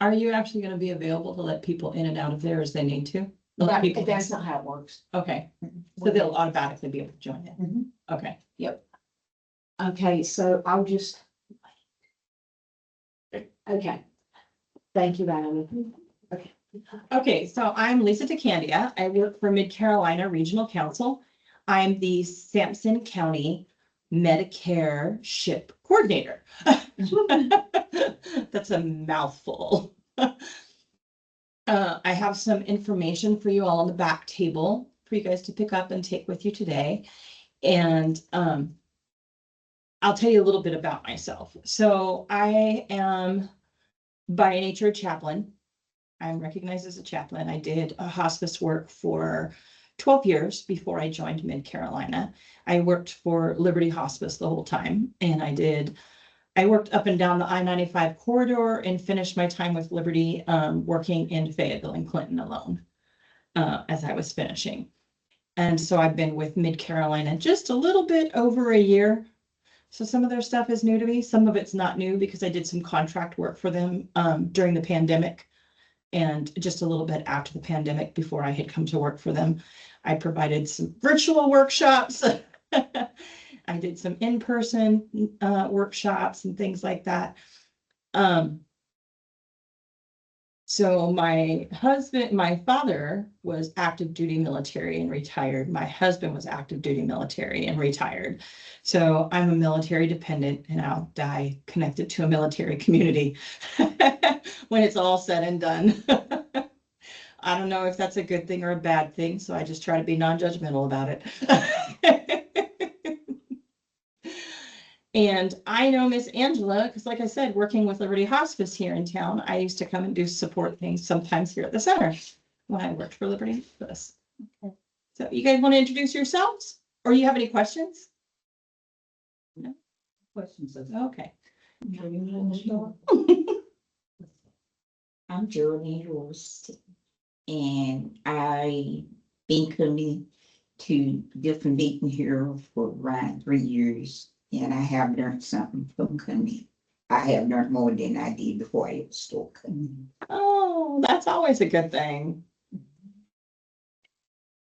Are you actually gonna be available to let people in and out of there as they need to? That's not how it works. Okay, so they'll automatically be able to join it. Mhm. Okay, Okay, so I'll just. Okay. Thank you, Valerie. Okay. okay, so I'm Lisa DeCandia. I work for Mid Carolina Regional Council. I'm the Sampson County Medicare Ship Coordinator. That's a mouthful. I have some information for you all on the back table for you guys to pick up and take with you today. And I'll tell you a little bit about myself. So I am by nature a chaplain. I'm recognized as a chaplain. I did a hospice work for 12 years before I joined Mid Carolina. I worked for Liberty Hospice the whole time, and I worked up and down the I-95 corridor and finished my time with Liberty working in Fayetteville and Clinton alone as I was finishing. And so I've been with Mid Carolina just a little bit over a year. So some of their stuff is new to me. Some of it's not new because I did some contract work for them during the pandemic and just a little bit after the pandemic before I had come to work for them. I provided some virtual workshops. I did some in-person workshops and things like that. So my father was active duty military and retired. My husband was active duty military and retired. So I'm a military dependent and I'll die connected to a military community when it's all said and done. I don't know if that's a good thing or a bad thing, so I just try to be non-judgmental about it. And I know Miss Angela, because like I said, working with Liberty Hospice here in town, I used to come and do support things sometimes here at the center when I worked for Liberty Hospice. Okay. So you guys want to introduce yourselves or you have any questions? No questions. Okay. I'm Geraldine Rose, and I've been coming to different meetings here for around 3 years, and I have learned something from coming. I have learned more than I did before I started coming. Oh, that's always a good thing.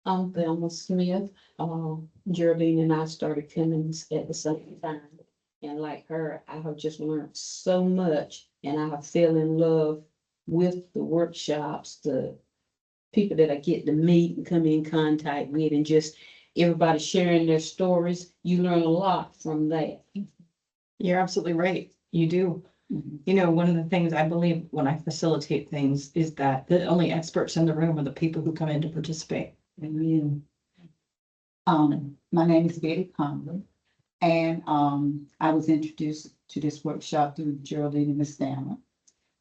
I'm Thelma Smith. Geraldine and I started Cummings at the same time. And like her, I have just learned so much and I have fell in love with the workshops, the people that I get to meet and come in contact with and just everybody sharing their stories. You learn a lot from that. You're absolutely right. You do. You know, one of the things I believe when I facilitate things is that the only experts in the room are the people who come in to participate. Amen. My name is Betty Conley, and I was introduced to this workshop through Geraldine and Miss Dana,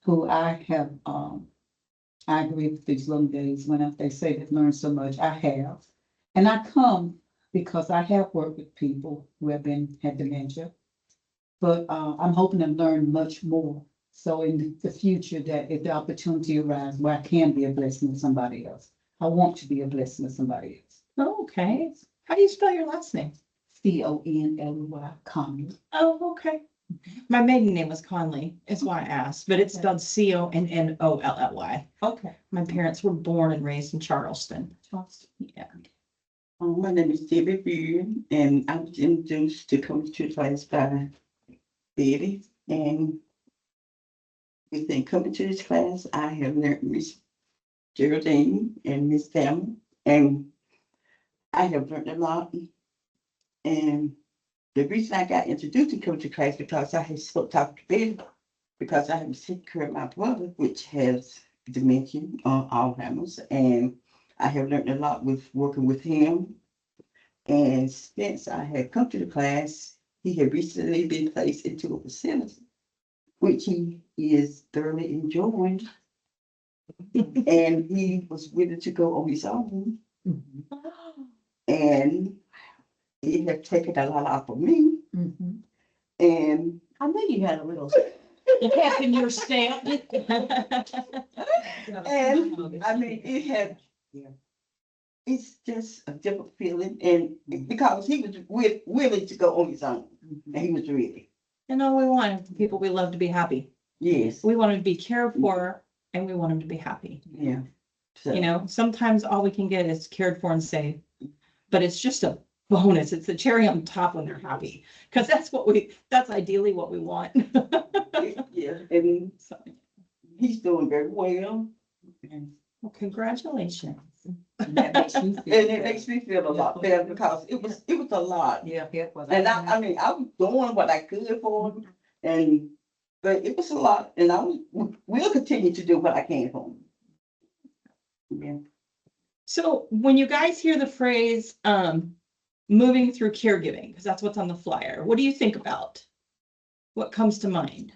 who I have I agree with these little days when they say they've learned so much. I have, and I come because I have worked with people who have had dementia, but I'm hoping to learn much more. So in the future, that if the opportunity arises where I can be a blessing to somebody else, I want to be a blessing to somebody else. Okay. How do you spell your last name? Conley, Conley. Oh, okay. My maiden name was Conley, is why I asked, but it's spelled Connollly. Okay. My parents were born and raised in Charleston. Yeah. My name is Debbie Beard, and I was introduced to come to class by Betty. And within coming to this class, I have learned Miss Geraldine and Miss Thelma, and I have learned a lot. And the reason I got introduced to come to class because I had spoke talk to Betty because I have taken care of my brother, which has dementia, Alzheimer's, and I have learned a lot with working with him. And since I had come to the class, he had recently been placed into a facility, which he is thoroughly enjoying. And he was willing to go on his own. And it had taken a lot off of me. And I knew you had a little pep in your step. and I mean, it's just a different feeling. And because he was willing to go on his own, and he was ready. And all we want is the people we love to be happy. Yes, We want them to be cared for and we want them to be happy. yeah. So, You know, sometimes all we can get is cared for and safe, but it's just a bonus. It's the cherry on top when they're happy. Cause that's ideally what we want. yeah, and So, he's doing very well. And well, congratulations. And that makes you feel it better. makes me feel a lot better because it was a lot. Yeah, it was. And I mean, I was doing what I could for him and, but it was a lot and we'll continue to do what I can for him. Yeah. So when you guys hear the phrase, moving through caregiving, because that's what's on the flyer, what do you think about? What comes to mind?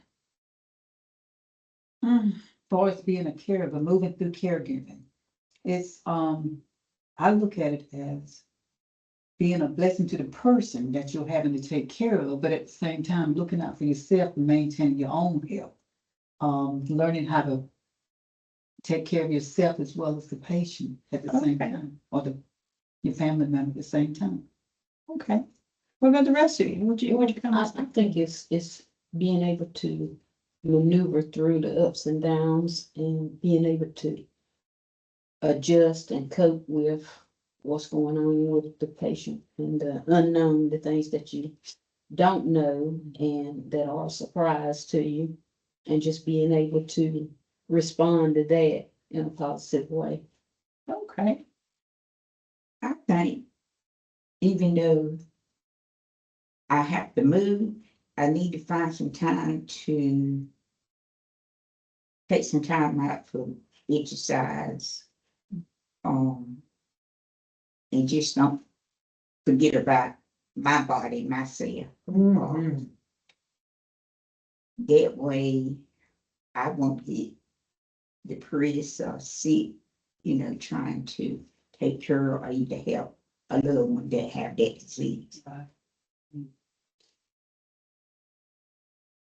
Far as being a caregiver, moving through caregiving, it's, I look at it as being a blessing to the person that you're having to take care of, but at the same time, looking out for yourself and maintaining your own health. Learning how to take care of yourself as well as the patient at the same Okay. time, or your family member at the same time. Okay. What about the rest of you? Would you come? I think it's being able to maneuver through the ups and downs and being able to adjust and cope with what's going on with the patient and the unknown, the things that you don't know and that are a surprise to you, and just being able to respond to that in a positive way. Okay. I think even though I have to move, I need to find some time to take some time out for exercise. And just don't forget about my body, myself. That way I won't get depressed or sick, trying to take care or either help a little one that have that disease.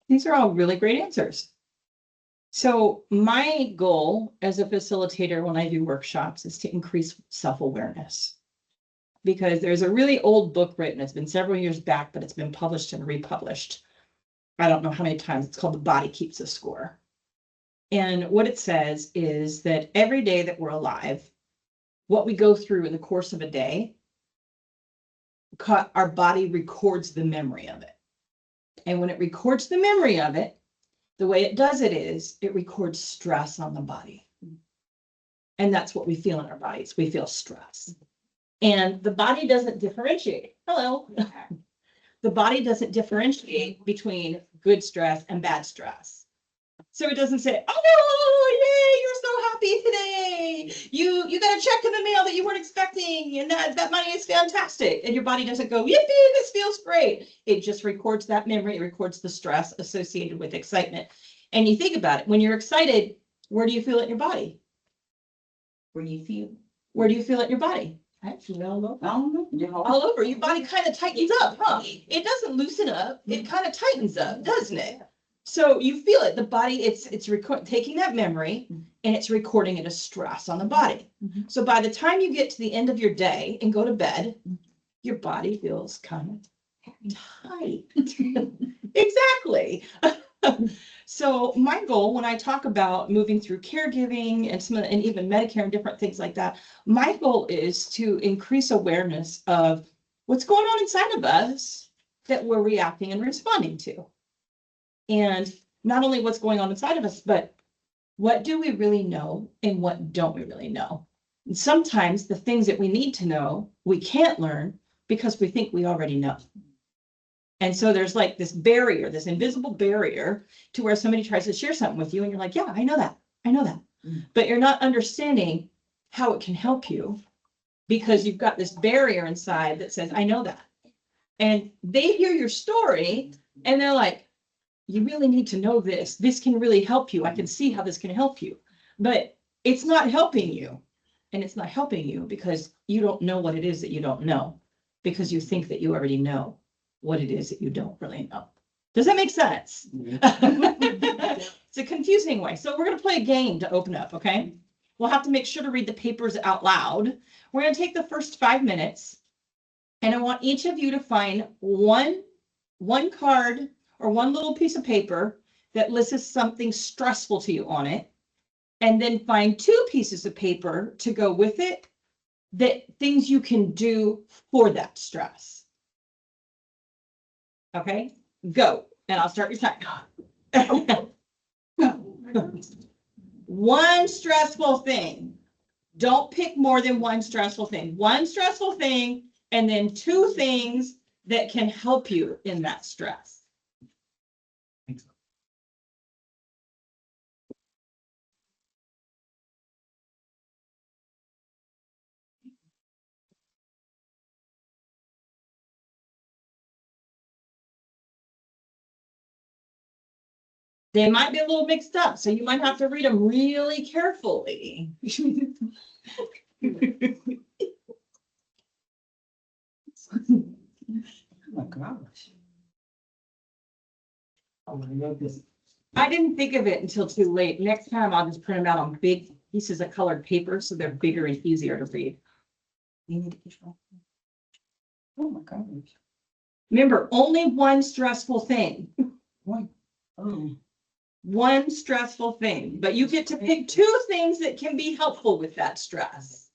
These are all really great answers. So my goal as a facilitator when I do workshops is to increase self-awareness. Because there's a really old book written, it's been several years back, but it's been published and republished. I don't know how many times. It's called The Body Keeps a Score. And what it says is that every day that we're alive, what we go through in the course of a day, our body records the memory of it. And when it records the memory of it, the way it does it is it records stress on the body. And that's what we feel in our bodies. We feel stress. And the body doesn't differentiate. Hello. The body doesn't differentiate between good stress and bad stress. So it doesn't say, oh no, yay, you're so happy today. You got a check in the mail that you weren't expecting, and that money is fantastic. And your body doesn't go, yippee, this feels great. It just records that memory, it records the stress associated with excitement. And you think about it, when you're excited, where do you feel it in your body? Where do you feel? Where do you feel it in your body? Actually, all over. I don't know. All over. Your body kind of tightens up, huh? It doesn't loosen up. It kind of tightens up, doesn't it? So you feel it. The body, it's taking that memory and it's recording it as stress on the body. So by the time you get to the end of your day and go to bed, your body feels kind of tight. Exactly. So my goal when I talk about moving through caregiving and even Medicare and different things like that, my goal is to increase awareness of what's going on inside of us that we're reacting and responding to. And not only what's going on inside of us, but what do we really know and what don't we really know? And sometimes the things that we need to know, we can't learn because we think we already know. And so there's like this barrier, this invisible barrier to where somebody tries to share something with you and you're like, yeah, I know that. But you're not understanding how it can help you because you've got this barrier inside that says, I know that. And they hear your story and they're like, you really need to know this. This can really help you. I can see how this can help you, but it's not helping you. And it's not helping you because you don't know what it is that you don't know, because you think that you already know what it is that you don't really know. Does that make sense? It's a confusing way. So we're going to play a game to open up, okay? We'll have to make sure to read the papers out loud. We're going to take the first 5 minutes, and I want each of you to find one card or one little piece of paper that lists something stressful to you on it. And then find 2 pieces of paper to go with it, that things you can do for that stress. Okay, go, and I'll start your time. One stressful thing. Don't pick more than one stressful thing. One stressful thing, and then 2 things that can help you in that stress. They might be a little mixed up, so you might have to read them really carefully. Oh my gosh. Oh, I love this. I didn't think of it until too late. Next time I'll just print them out on big pieces of colored paper so they're bigger and easier to read. Oh my gosh. Remember, only one stressful thing. One. Oh. One stressful thing, but you get to pick 2 things that can be helpful with that stress.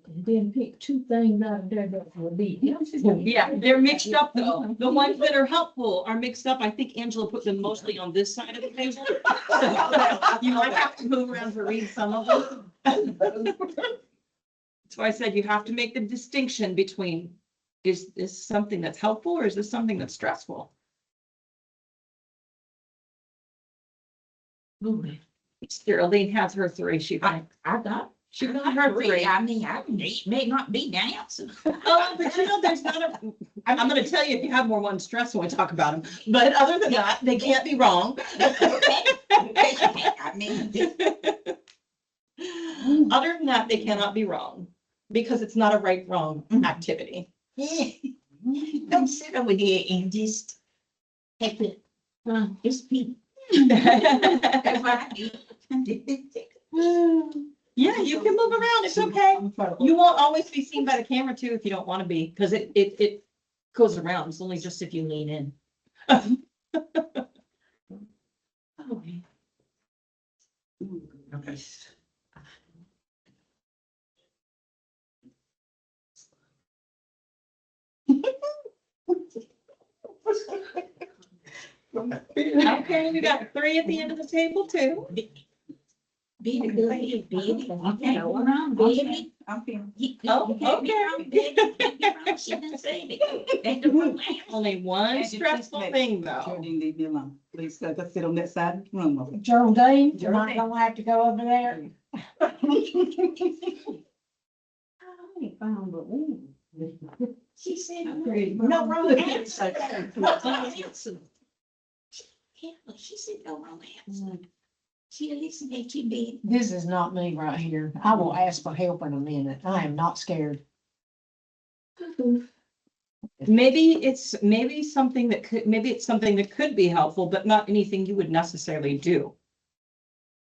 Then pick 2 things out of there that will be. Yeah, they're mixed up though. The ones that are helpful are mixed up. I think Angela put them mostly on this side of the table. You might have to move around to read some of them. That's why I said you have to make the distinction between, is this something that's helpful or is this something that's stressful? Geraldine has her 3. She got She got her 3. I mean, I may not be the answer. Oh, but you know, there's not a, I'm gonna tell you if you have more one stress when we talk about them, but other than that, they can't be wrong. I mean, Other than that, they cannot be wrong, because it's not a right, wrong activity. don't sit over there and just have to, just be. That's what I do. Yeah, you can move around, it's okay. You won't always be seen by the camera too if you don't want to be, because it goes around. It's only just if you lean in. Okay. Okay, we got 3 at the end of the table too. Be the good, be the, okay, around, baby. I'm feeling. Oh, okay. She didn't say it. That's the romance. Only one stressful thing though. Geraldine, leave me alone, please, because I sit on that side of the room. over Geraldine, you're not Geraldine. gonna have to go over there. I ain't found the one. She said, No wrong answer. She said, no romance. She listened to you, baby. This is not me right here. I will ask for help in a minute. I am not scared. Maybe it's something that could be helpful, but not anything you would necessarily do.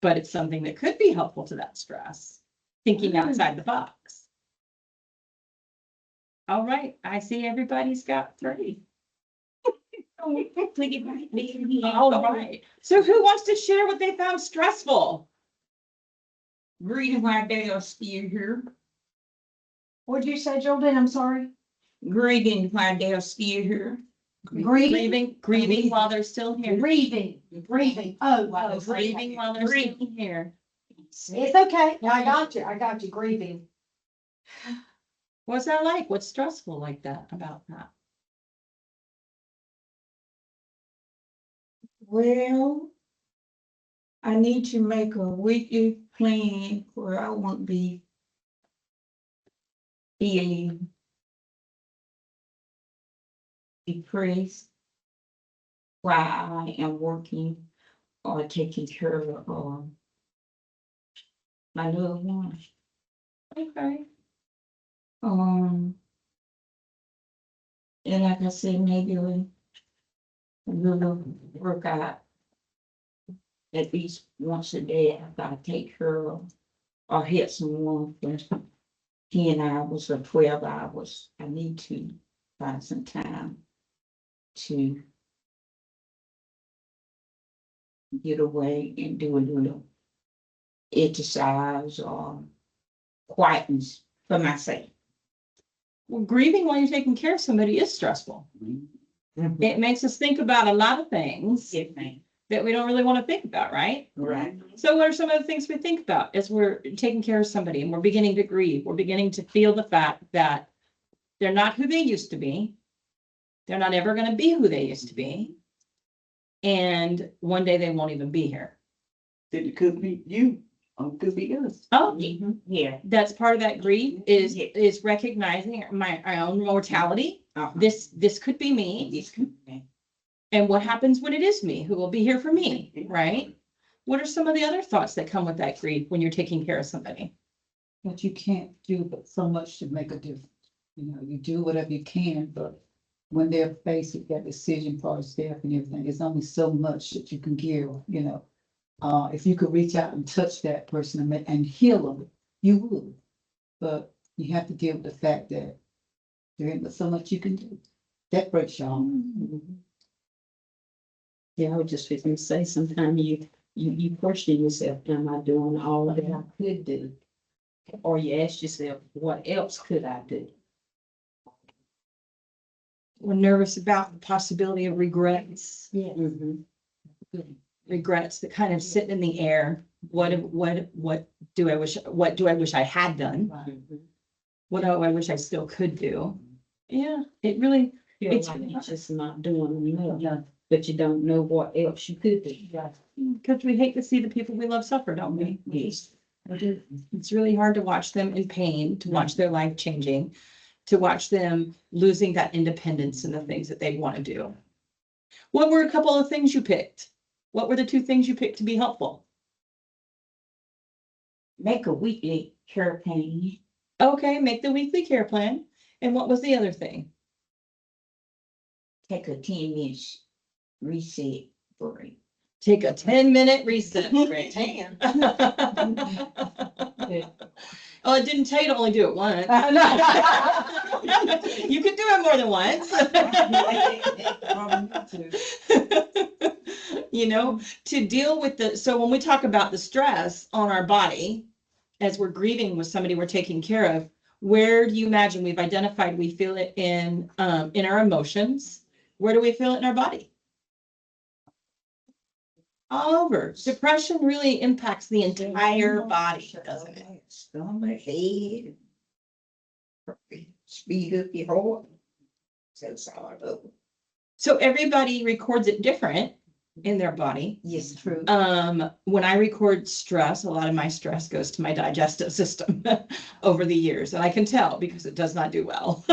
But it's something that could be helpful to that stress, thinking outside the box. All right, I see everybody's got 3. Put it right there. All right, so who wants to share what they found stressful? Greeting while they are still here. What'd you say, Geraldine? I'm sorry. Grieving while they are still here. Grieving while they're still here. Grieving. Oh, wow. Grieving while they're still here. It's okay. I got you. Grieving. What's that like? What's stressful like that about that? Well, I need to make a weekly plan where I won't be feeling depressed while I am working or taking care of my loved ones. Okay. And like I said, maybe we will work out at least once a day after I take her or help someone for 10 hours or 12 hours, I need to find some time to get away and do a little exercise or quietness for myself. Well, grieving while you're taking care of somebody is stressful. It makes us think about a lot of things Yes, ma'am. that we don't really want to think about, right? Right. So what are some of the things we think about as we're taking care of somebody and we're beginning to grieve? We're beginning to feel the fact that they're not who they used to be. They're not ever going to be who they used to be. And one day they won't even be here. That it could be you, or it could be us. Oh, Yeah. that's part of that grief is, Yeah. is recognizing my own mortality. Uh-huh. This could be me. This could be. And what happens when it is me? Who will be here for me, right? What are some of the other thoughts that come with that grief when you're taking care of somebody? But you can't do but so much to make a difference. You know, you do whatever you can, but when they're faced with that decision part of staff and everything, there's only so much that you can give, you know. If you could reach out and touch that person and heal them, you would. But you have to deal with the fact that there ain't but so much you can do. That breaks your heart. Yeah, I was just fixing to say, sometimes you question yourself, am I doing all that I could do? Or you ask yourself, what else could I do? We're nervous about the possibility of regrets, Mhm. regrets that kind of sit in the air. What do I wish I had done? Mhm. What do I wish I still could do? Yeah, it really, Feel It's like really you're hard. just not doing enough, but you don't know what else you could do. because we hate to see the people we love suffer, don't we? Yes. It's really hard to watch them in pain, to watch their life changing, to watch them losing that independence in the things that they want to do. What were a couple of things you picked? What were the two things you picked to be helpful? Make a weekly care plan. Okay, make the weekly care plan. And what was the other thing? Take a 10-minute reset break. Take a 10-minute reset break. Oh, it didn't tell you to only do it once. You could do it more than once. You know, to deal with so when we talk about the stress on our body, as we're grieving with somebody we're taking care of, where do you imagine we've identified we feel it in our emotions? Where do we feel it in our body? All over. Depression really impacts the entire body, doesn't it? Stomach, head. Speed up your heart. So it's all over. So everybody records it different in their body. Yes, True. When I record stress, a lot of my stress goes to my digestive system over the years, and I can tell because it does not do well.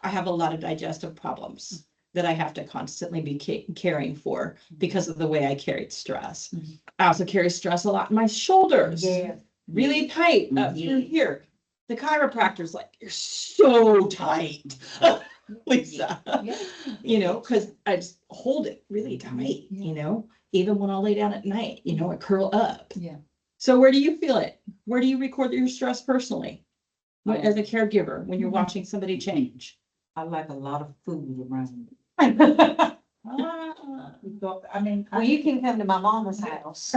I have a lot of digestive problems that I have to constantly be caring for because of the way I carried stress. I also carry stress a lot in my shoulders. Yeah. Really tight up through here. The chiropractor's like, you're so tight, Lisa. You know, because I just hold it really tight, you know, even when I lay down at night, you know, I curl up. Yeah. So where do you feel it? Where do you record your stress personally? As a caregiver, when you're watching somebody change? I like a lot of food around. I mean, Well, you can come to my mama's house.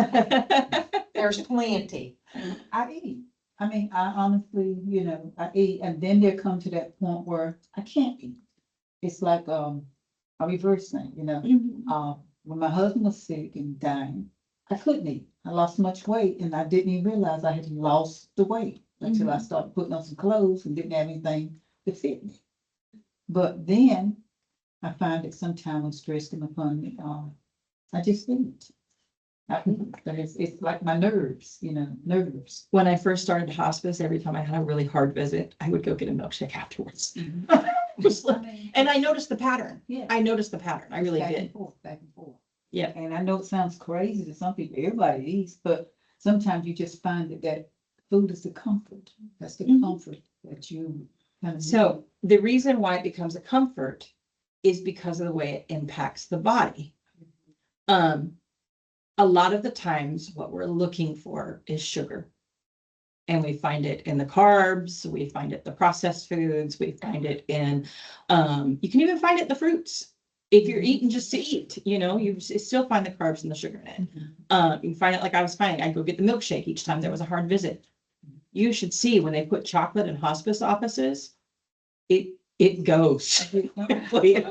There's plenty. I eat. I mean, I honestly, you know, I eat, and then there come to that point where I can't eat. It's like a reverse thing, you know. When my husband was sick and dying, I couldn't eat. I lost much weight, and I didn't even realize I had lost the weight until I started putting on some clothes and didn't have anything to fit me. But then I find that sometimes when stress comes upon me, I just eat. It's like my nerves, you know, nerves. When I first started hospice, every time I had a really hard visit, I would go get a milkshake afterwards. Just like- And I noticed the pattern. Yeah. I noticed the pattern. I really Back did. and forth, back and forth. Yeah. And I know it sounds crazy to some people, everybody eats, but sometimes you just find that food is the comfort. That's the Mhm. comfort that you kind of. So the reason why it becomes a comfort is because of the way it impacts the body. A lot of the times what we're looking for is sugar. And we find it in the carbs, we find it in the processed foods, we find it in, you can even find it in the fruits. If you're eating just to eat, you know, still find the carbs and the sugar in it. You can find it like I was finding, I'd go get the milkshake each time there was a hard visit. You should see when they put chocolate in hospice offices, it goes quickly.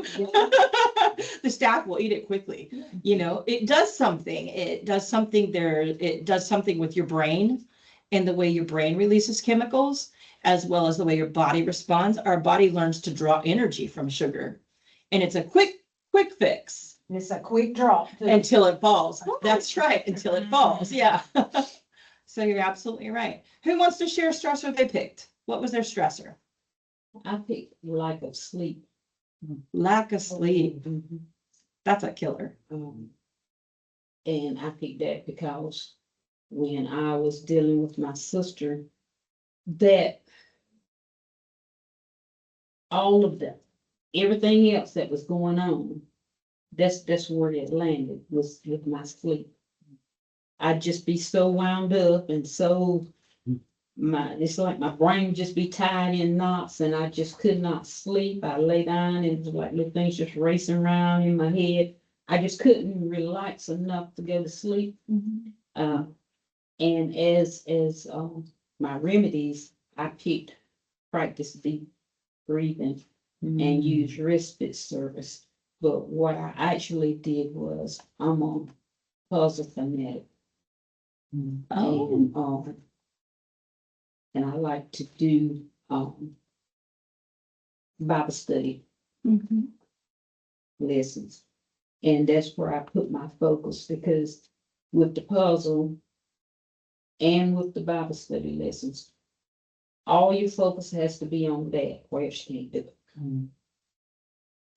The staff will eat it quickly. You know, it does something. It does something there. It does something with your brain and the way your brain releases chemicals, as well as the way your body responds. Our body learns to draw energy from sugar. And it's a quick fix And it's a quick drop. too. until it falls. That's right, until it falls. Yeah. So you're absolutely right. Who wants to share a stressor they picked? What was their stressor? I picked lack of sleep. Lack of sleep. Mhm. That's a killer. And I picked that because when I was dealing with my sister, that all of that, everything else that was going on, that's where it landed, was with my sleep. I'd just be so wound up and so it's like my brain would just be tied in knots and I just could not sleep. I lay down and it was like little things just racing around in my head. I just couldn't relax enough to go to sleep. And as my remedies, I picked practice deep breathing and use respite service. But what I actually did was I'm on puzzle fanatic. Oh, And I like to do Bible study mhm. lessons. And that's where I put my focus because with the puzzle and with the Bible study lessons, all your focus has to be on that, or else you can't do it.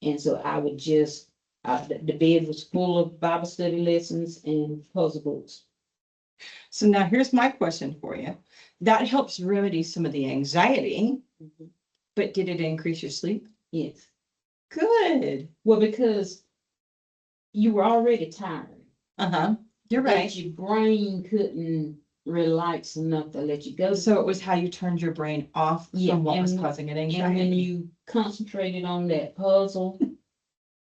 And so I would just, the bed was full of Bible study lessons and puzzle books. So now here's my question for you. That helps remedy some of the anxiety, but did it increase your sleep? Yes. Good. Well, because you were already tired. Uh-huh. You're but right. Your brain couldn't relax enough to let you go. So it was how you turned your brain off Yeah, from what was and- causing it And when anxiety. you concentrated on that puzzle,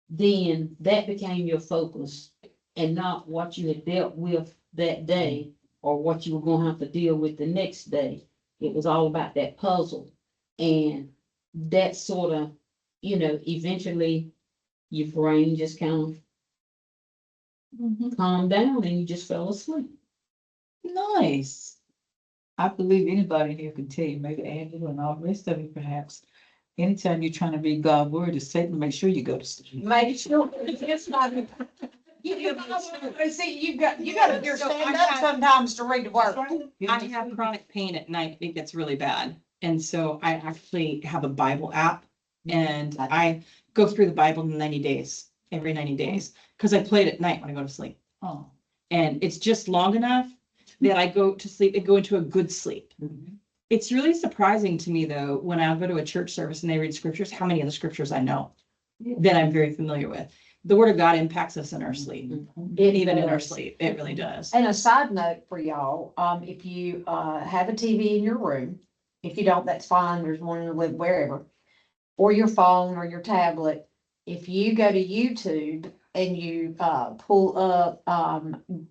then that became your focus and not what you had dealt with that day or what you were gonna have to deal with the next day. It was all about that puzzle. And that sort of, eventually your brain just kind Mhm. of calmed down and you just fell asleep. Nice. I believe anybody here can tell you, maybe Angela and all the rest of you perhaps. Anytime you're trying to read God's word, it's safe to make sure you go to sleep. Make sure it's not. See, you got, you're standing up sometimes to read the word. I have chronic pain at night. It gets really bad. And so I actually have a Bible app and I go through the Bible in 90 days, every 90 days, because I play it at night when I go to sleep. Oh. And it's just long enough that I go to sleep and go into a good sleep. It's really surprising to me though, when I go to a church service and they read scriptures, how many of the scriptures I know that I'm very familiar with. The word of God impacts us in our sleep, even in our does. sleep. It really does. And a side note for y'all, if you have a TV in your room, if you don't, that's fine, there's one in the living wherever. Or your phone or your tablet, if you go to YouTube and you pull up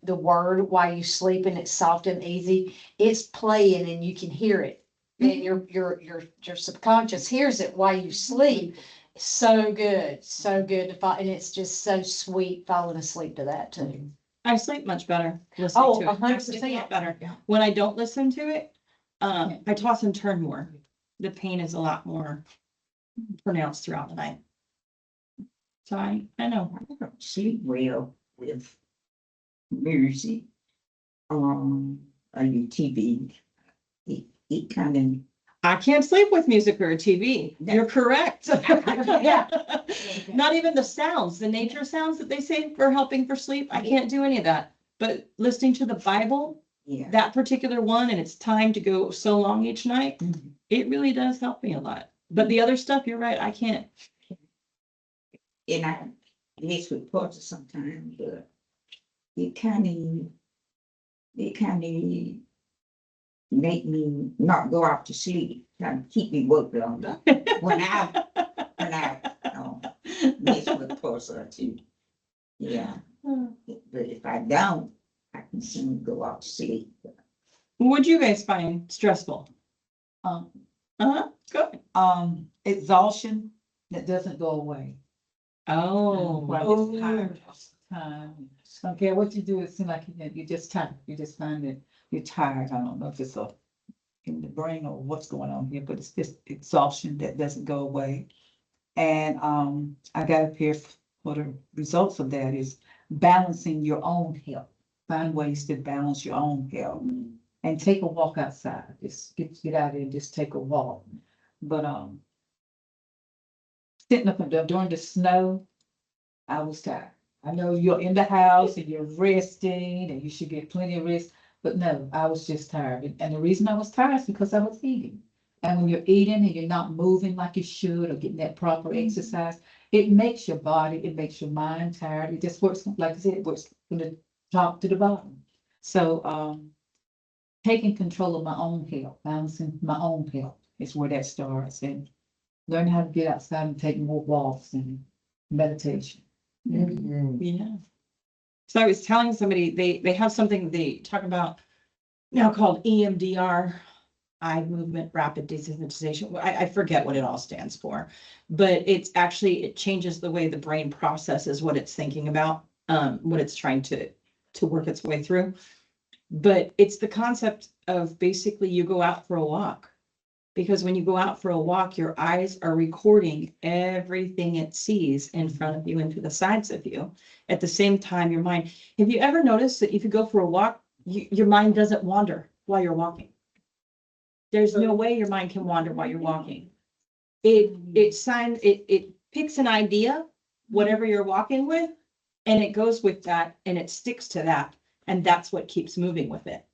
the word while you sleep and it's soft and easy, it's playing and you can hear it. And your subconscious hears it while you sleep. So good to fall, and it's just so sweet falling asleep to that too. I sleep much better listening Oh, to it. I sleep 100%. better. When I don't listen to it, I toss and turn more. The pain is a lot more pronounced throughout the night. So I know. I don't sleep well with music, or your TV. It kind of. I can't sleep with music or a TV. You're correct. Yeah. Not even the sounds, the nature sounds that they say for helping for sleep. I can't do any of that. But listening to the Bible, Yeah. that particular one, and it's time to go so long each night, Mhm. it really does help me a lot. But the other stuff, you're right, I can't. And I mess with puzzles sometimes, but it kind of make me not go out to sleep, kind of keep me woke longer. When I mess with a pulse or two. Yeah, but if I don't, I can soon go out to sleep. What'd you guys find stressful? Um, Go. exhaustion that doesn't go away. Oh. While it's tired all the time. Don't care what you do, it seems like you're just tired. You just find that you're tired. I don't know if it's in the brain or what's going on here, but it's just exhaustion that doesn't go away. And I got up here for the results of that is balancing your own health. Find ways to balance your own health and take a walk outside. Just get out there and just take a walk. But sitting up during the snow, I was tired. I know you're in the house and you're resting and you should get plenty of rest, but no, I was just tired. And the reason I was tired is because I was eating. And when you're eating and you're not moving like you should or getting that proper exercise, it makes your body, it makes your mind tired. It just works, like I said, it works from the top to the bottom. So taking control of my own health, balancing my own health is where that starts. And learn how to get outside and take more walks and meditation. Yeah. So I was telling somebody, they have something they talk about now called EMDR, eye movement rapid desensitization. I forget what it all stands for, but it's actually, it changes the way the brain processes what it's thinking about, what it's trying to work its way through. But it's the concept of basically you go out for a walk. Because when you go out for a walk, your eyes are recording everything it sees in front of you and to the sides of you. At the same time, your mind, have you ever noticed that if you go for a walk, your mind doesn't wander while you're walking? There's no way your mind can wander while you're walking. It picks an idea, whatever you're walking with, and it goes with that and it sticks to that. And that's what keeps moving with it.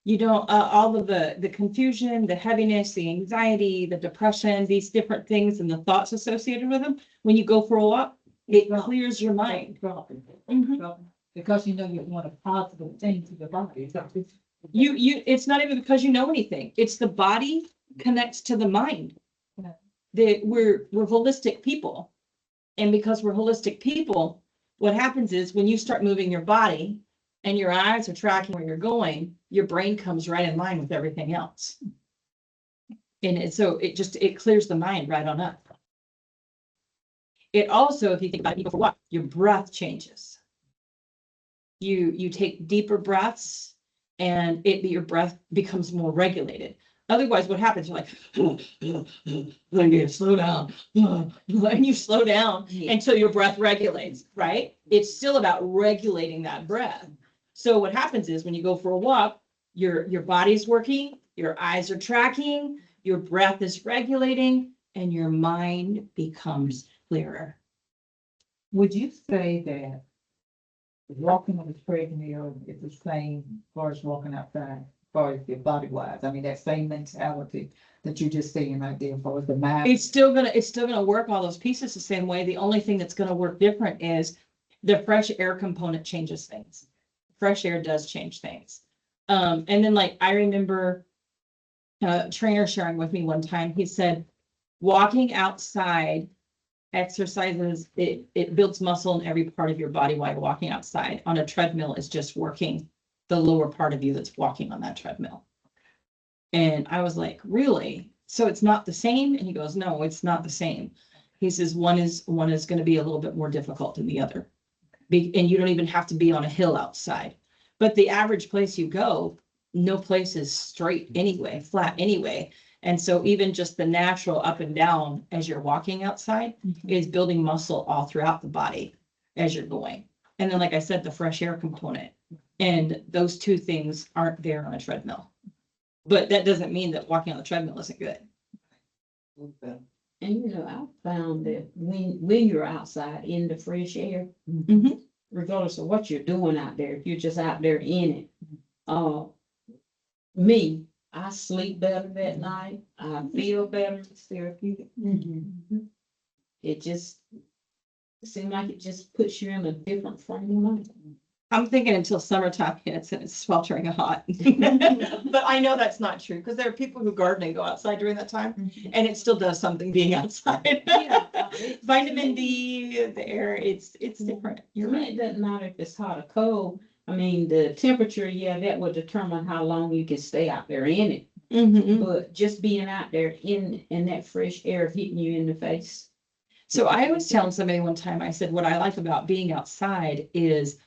You don't, all of the confusion, the heaviness, the anxiety, the depression, these different things and the thoughts associated with them, when you go for a walk, it clears your mind. Because you know you want a positive thing to your body. It's not even because you know anything. It's the body connects to the mind. Yeah. We're holistic people. And because we're holistic people, what happens is when you start moving your body and your eyes are tracking where you're going, your brain comes right in line with everything else. And so it clears the mind right on up. It also, if you think about it, you go for a walk, your breath changes. You take deeper breaths and your breath becomes more regulated. Otherwise, what happens? You're like, slow down. And you slow down until your breath regulates, right? It's still about regulating that breath. So what happens is when you go for a walk, your body's working, your eyes are tracking, your breath is regulating, and your mind becomes clearer. Would you say that walking on the treadmill is the same as far as walking outside, as far as your body wise? I mean, that same mentality that you're just saying right there, as far as the mind. It's still gonna work all those pieces the same way. The only thing that's gonna work different is the fresh air component changes things. Fresh air does change things. And then like I remember a trainer sharing with me one time, he said, walking outside exercises, it builds muscle in every part of your body while you're walking outside. On a treadmill, it's just working the lower part of you that's walking on that treadmill. And I was like, really? So it's not the same? And he goes, no, it's not the same. He says, one is going to be a little bit more difficult than the other. And you don't even have to be on a hill outside. But the average place you go, no place is straight anyway, flat anyway. And so even just the natural up and down as you're walking outside is building muscle all throughout the body as you're going. And then, like I said, the fresh air component. And those two things aren't there on a treadmill. But that doesn't mean that walking on the treadmill isn't good. And you know, I found that when you're outside in the fresh air, Mhm. regardless of what you're doing out there, if you're just out there in it, I sleep better that night. I feel better. It's therapeutic. It seems like it just puts you in a different frame of mind. I'm thinking until summertime hits and it's sweltering hot. But I know that's not true, because there are people who garden and go outside during that time, and it still does something being outside. Vitamin D, the air, it's different. To You're me, right. it doesn't matter if it's hot or cold. I mean, the temperature, yeah, that will determine how long you can stay out there in it. Mhm. But just being out there in that fresh air hitting you in the face. So I was telling somebody one time, I said, what I like about being outside is,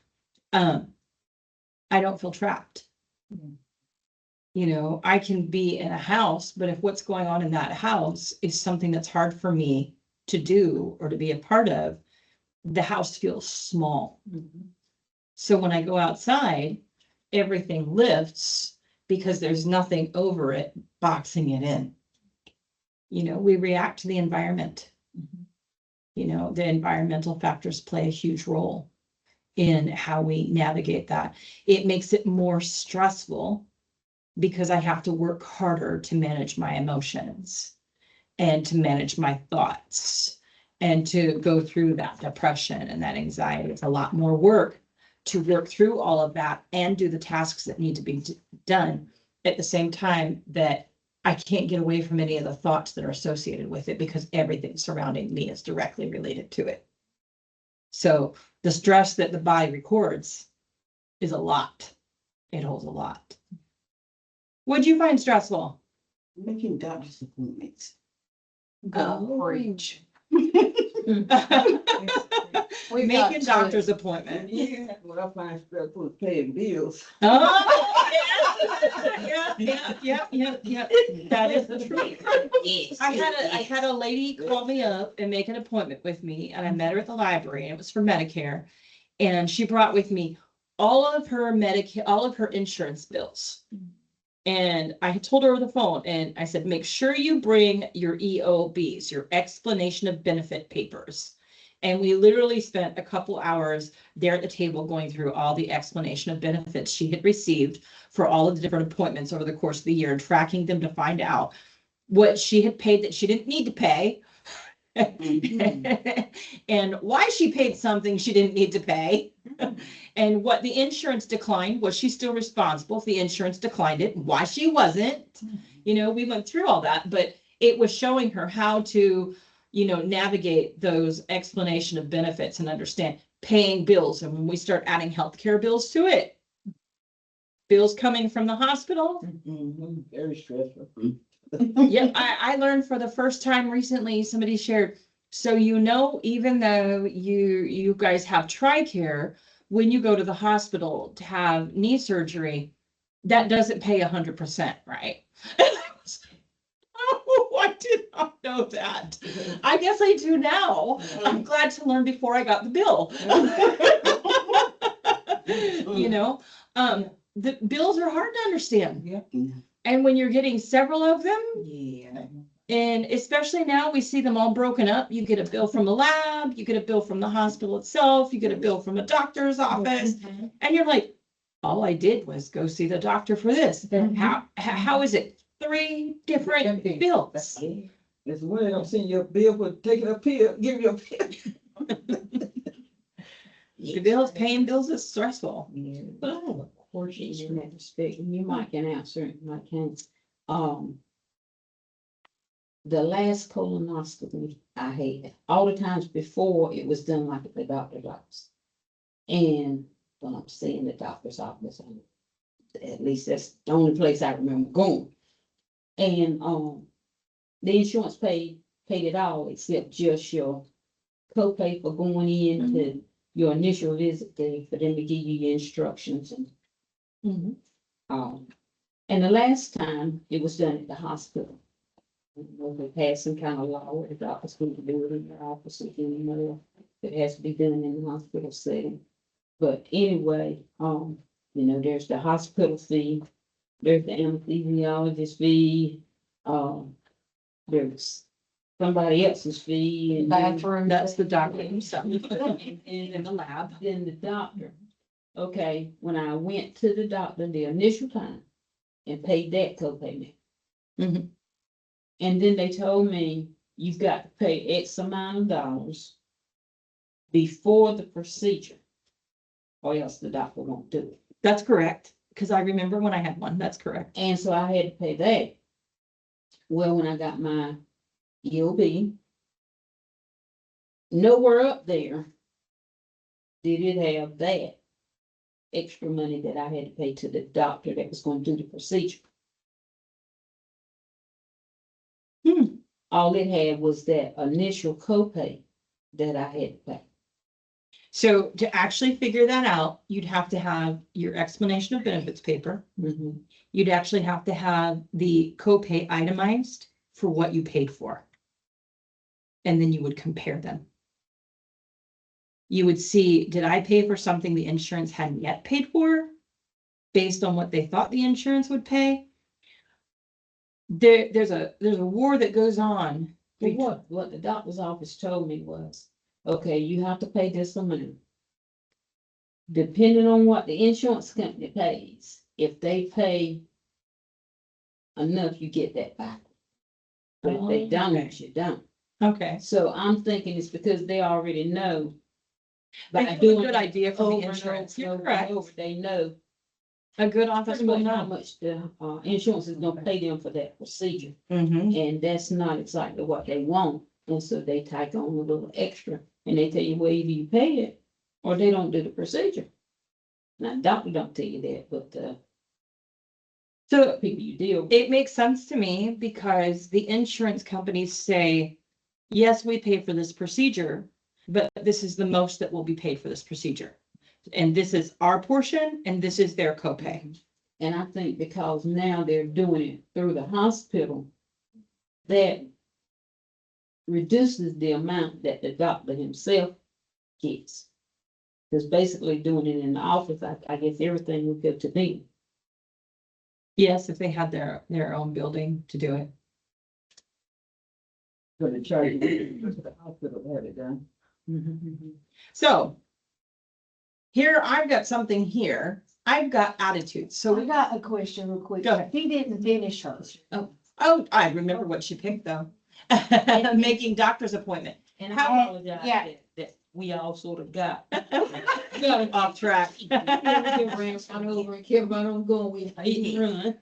I don't feel trapped. You know, I can be in a house, but if what's going on in that house is something that's hard for me to do or to be a part of, the house feels small. So when I go outside, everything lifts because there's nothing over it boxing it in. You know, we react to the environment. You know, the environmental factors play a huge role in how we navigate that. It makes it more stressful because I have to work harder to manage my emotions and to manage my thoughts and to go through that depression and that anxiety. It's a lot more work to work through all of that and do the tasks that need to be done at the same time that I can't get away from any of the thoughts that are associated with it, because everything surrounding me is directly related to it. So the stress that the body records is a lot. It holds a lot. What'd you find stressful? Making doctor's appointments. Oh. Preach. Making got doctor's to- appointment. Yeah, what I find stressful is paying bills. Oh, yeah. That is the truth. Yes. I had a lady call me up and make an appointment with me, and I met her at the library, and it was for Medicare. And she brought with me all of her all of her insurance bills. And I had told her over the phone, and I said, make sure you bring your EOBs, your explanation of benefit papers. And we literally spent a couple hours there at the table going through all the explanation of benefits she had received for all of the different appointments over the course of the year, tracking them to find out what she had paid that she didn't need to pay. And why she paid something she didn't need to pay. And what the insurance declined, was she still responsible if the insurance declined it, why she wasn't. You know, we went through all that, but it was showing her how to, you know, navigate those explanation of benefits and understand paying bills. And when we start adding healthcare bills to it, bills coming from the hospital. Very stressful. Yeah, I learned for the first time recently, somebody shared, so you know, even though you guys have TRICARE, when you go to the hospital to have knee surgery, that doesn't pay 100%, right? Oh, I did not know that. I guess I do now. I'm glad to learn before I got the bill. You know, the bills are hard to understand. Yeah. And when you're getting several of them, Yeah. and especially now we see them all broken up. You get a bill from the lab, you get a bill from the hospital itself, you get a bill from a doctor's office, and you're like, all I did was go see the doctor for this. How is it? 3 different bills. As well, I'm seeing your bill for taking a pill, give you a pill. The bills, paying bills is stressful. But I have a question in that respect, and you might can answer it, and I can't. The last colonoscopy I had, all the times before, it was done like at the doctor's office. And when I'm saying the doctor's office, at least that's the only place I remember going. And the insurance paid it all except just your copay for going in to your initial visit day for them to give you your instructions and and the last time it was done at the hospital. They passed some kind of law where the doctors couldn't do it in their office anymore. It has to be done in the hospital setting. But anyway, you know, there's the hospital fee, there's the anesthesiologist fee, there's somebody else's fee and then- Bathroom. That's the doctor himself. and In the lab. then the doctor. Okay, when I went to the doctor the initial time and paid that copay. Mhm. And then they told me, you've got to pay X amount of dollars before the procedure. or else the doctor won't do it. That's correct, because I remember when I had one, that's correct. And so I had to pay that. Well, when I got my EOB, nowhere up there did it have that extra money that I had to pay to the doctor that was going to do the procedure. Hmm. All it had was that initial copay that I had to pay. So to actually figure that out, you'd have to have your explanation of benefits paper. You'd actually have to have the copay itemized for what you paid for. And then you would compare them. You would see, did I pay for something the insurance hadn't yet paid for? Based on what they thought the insurance would pay? There's a war that goes on. But what the doctor's office told me was, okay, you have to pay this amount. Depending on what the insurance company pays, if they pay enough, you get that back. But if they don't, you don't. Okay. So I'm thinking it's because they already know. They by have a doing good it idea from the over and insurance. over You're and correct. over, they know A good office pretty will much how know. much the insurance is gonna pay them for that procedure. Mm-hmm. And that's not exactly what they want. And so they tack on a little extra and they tell you, well, either you pay it or they don't do the procedure. Now, doctor don't tell you that, but the So people you deal with. it makes sense to me because the insurance companies say, yes, we pay for this procedure, but this is the most that will be paid for this procedure. And this is our portion and this is their copay. And I think because now they're doing it through the hospital, that reduces the amount that the doctor himself gets. Because basically doing it in the office, I guess everything would go to them. Yes, if they had their own building to do it. For the charge, the hospital had it done. So here, I've got something here. I've got attitudes. So we So, got a question real quick. Go ahead. He didn't finish hers. oh, I remember what she picked though. Making doctor's appointment. And How- I apologize yeah. that we all sort of got. Off track. Run over and kept right on going, we hate to run.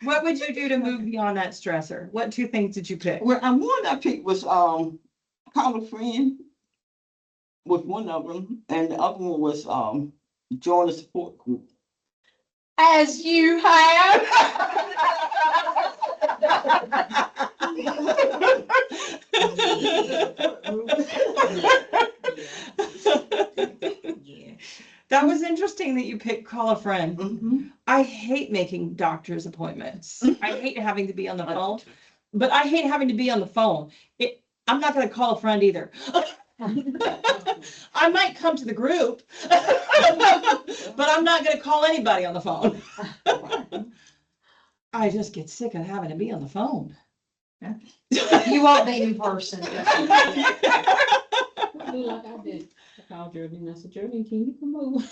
What would you do to move beyond that stressor? What two things did you pick? Well, one I picked was, call a friend with one of them, and the other one was, join a support group. As you have. Yeah. That was interesting that you picked call a friend. Mhm. I hate making doctor's appointments. I hate having to be on the phone, but I hate having to be on the phone. I'm not gonna call a friend either. I might come to the group, but I'm not gonna call anybody on the phone. I just get sick of having to be on the phone. You won't be in person. Do like I did. I called Geraldine, I said, Geraldine, can you come over?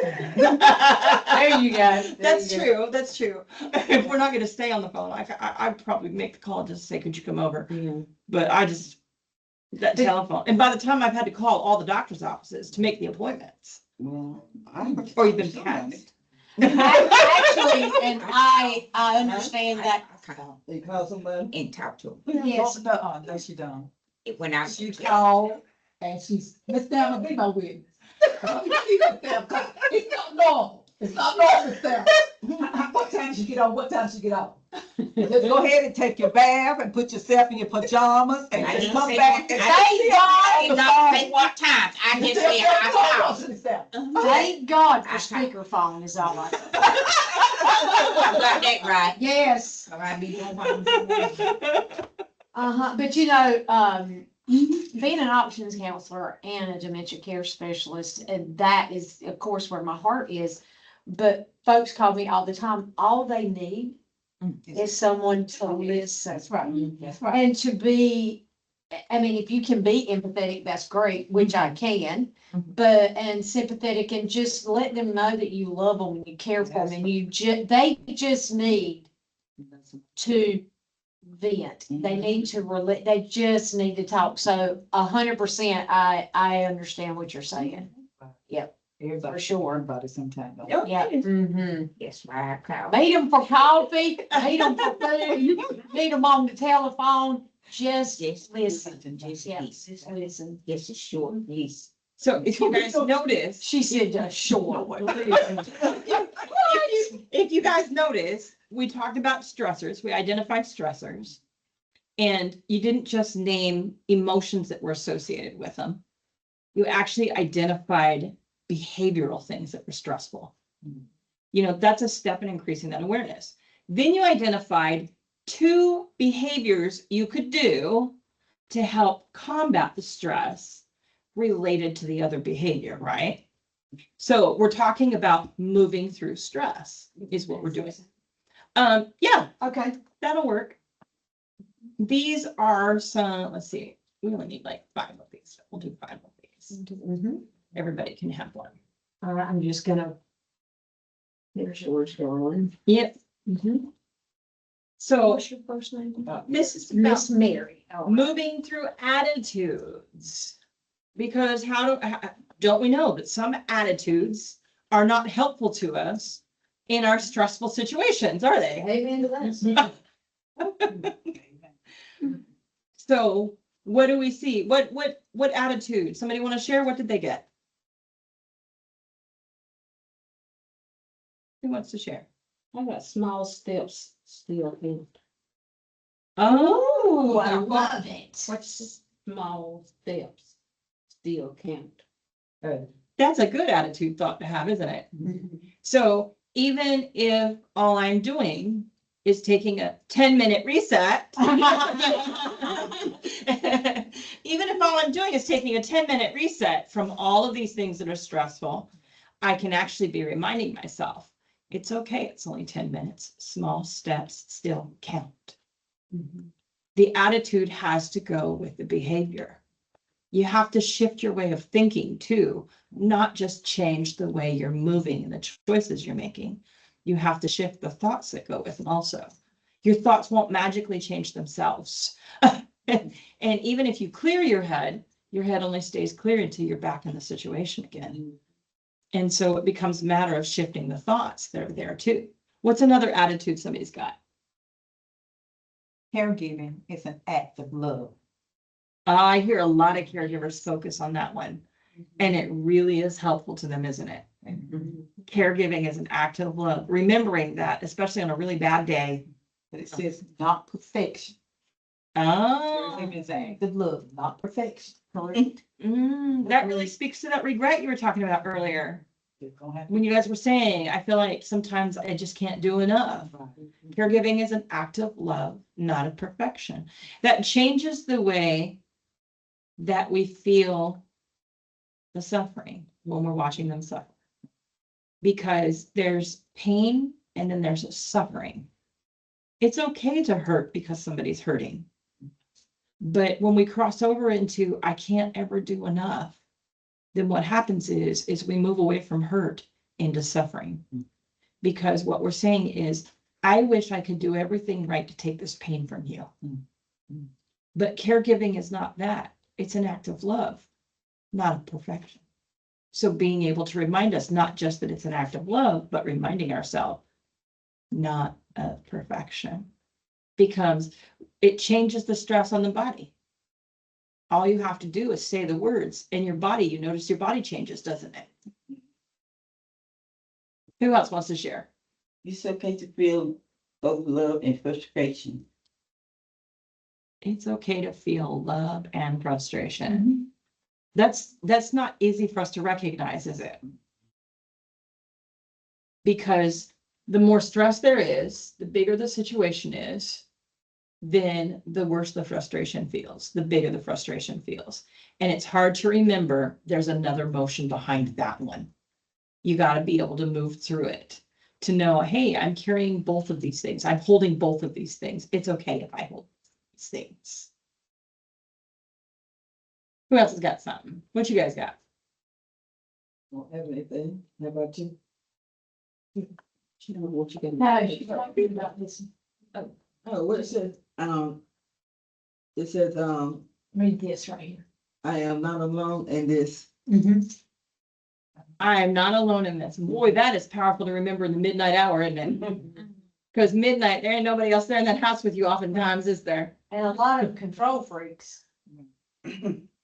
There you go. That's true, that's true. If we're not gonna stay on the phone, I'd probably make the call just to say, could you come over? Yeah. But that telephone, and by the time I've had to call all the doctor's offices to make the appointments. Well, I. Or you've been taxed. Actually, and I understand that. I call You call somebody? and talk to Yes. No, no, she don't. them. When I. She called and she's, Miss Thelma, be my witness. It's not normal. It's not normal, Miss Thelma. What time she get on? What time she get off? Just go ahead and take your bath and put yourself in your pajamas and I just didn't come say back. what- and I Thank did not say what time. I just said I called. Miss Thelma. Thank God for I- speakerphone is all I. I got that right. Yes. Or I'd be doing what I'm doing. Uh-huh, but you know, being an options counselor and a dementia care specialist, and that is, of course, where my heart is. But folks call me all the time, all they need is someone to listen. That's right, that's right. And to be, I mean, if you can be empathetic, that's great, which I can. But, and sympathetic, and just let them know that you love them and you care for them, and they just need to vent. They need to they just need to talk. So 100%, I understand what you're saying. Everybody, For sure. everybody sometimes. Oh, Yeah. Mm-hmm. That's why I call. Meet them for coffee, meet them for food, meet them on the telephone, just Just listen. Just Yeah, listen. just listen. Just a short list. So if you guys notice, She said just short. if you guys notice, we talked about stressors, we identified stressors. And you didn't just name emotions that were associated with them. You actually identified behavioral things that were stressful. You know, that's a step in increasing that awareness. Then you identified 2 behaviors you could do to help combat the stress related to the other behavior, right? So we're talking about moving through stress is what we're doing. Yeah, Okay. that'll work. These are some, let's see, we only need like 5 of these. We'll do 5 of these. Mhm. Everybody can have one. All right, I'm just gonna. There's yours, darling. Yep. Mhm. So What's your first name? this is about Miss Mary. All right. moving through attitudes. Because don't we know that some attitudes are not helpful to us in our stressful situations, are they? Amen to that. So what do we see? What attitude? Somebody want to share? What did they get? Who wants to share? I got small steps still in. Oh, I love it. What's small steps still count? that's a good attitude thought to have, isn't it? So even if all I'm doing is taking a 10-minute reset, even if all I'm doing is taking a 10-minute reset from all of these things that are stressful, I can actually be reminding myself, it's okay, it's only 10 minutes. Small steps still count. The attitude has to go with the behavior. You have to shift your way of thinking too, not just change the way you're moving and the choices you're making. You have to shift the thoughts that go with them also. Your thoughts won't magically change themselves. And even if you clear your head only stays clear until you're back in the situation again. And so it becomes a matter of shifting the thoughts that are there too. What's another attitude somebody's got? Caregiving is an act of love. I hear a lot of caregivers focus on that one, and it really is helpful to them, isn't it? Caregiving is an act of love, remembering that, especially on a really bad day. But it says not perfection. Oh, Caregiving is an act of love, not perfection. Correct. that really speaks to that regret you were talking about earlier. You're gonna have to- When you guys were saying, I feel like sometimes I just can't do enough. Caregiving is an act of love, not of perfection. That changes the way that we feel the suffering when we're watching them suffer. Because there's pain and then there's a suffering. It's okay to hurt because somebody's hurting. But when we cross over into, I can't ever do enough, then what happens is we move away from hurt into suffering. Because what we're saying is, I wish I could do everything right to take this pain from you. But caregiving is not that. It's an act of love, not of perfection. So being able to remind us, not just that it's an act of love, but reminding ourselves, not of perfection. Becomes, it changes the stress on the body. All you have to do is say the words in your body. You notice your body changes, doesn't it? Who else wants to share? It's okay to feel both love and frustration. It's okay to feel love and frustration. That's not easy for us to recognize, is it? Because the more stress there is, the bigger the situation is, then the worse the frustration feels, the bigger the frustration feels. And it's hard to remember there's another motion behind that one. You got to be able to move through it to know, hey, I'm carrying both of these things. I'm holding both of these things. It's okay if I hold these things. Who else has got something? What you guys got? Don't have anything. How about you? She don't know what you can. No, she's talking about this. Oh, what it says, it says, Read this right here. I am not alone in this. I am not alone in this. Boy, that is powerful to remember in the midnight hour, isn't it? Because midnight, there ain't nobody else there in that house with you oftentimes, is there? And a lot of control freaks,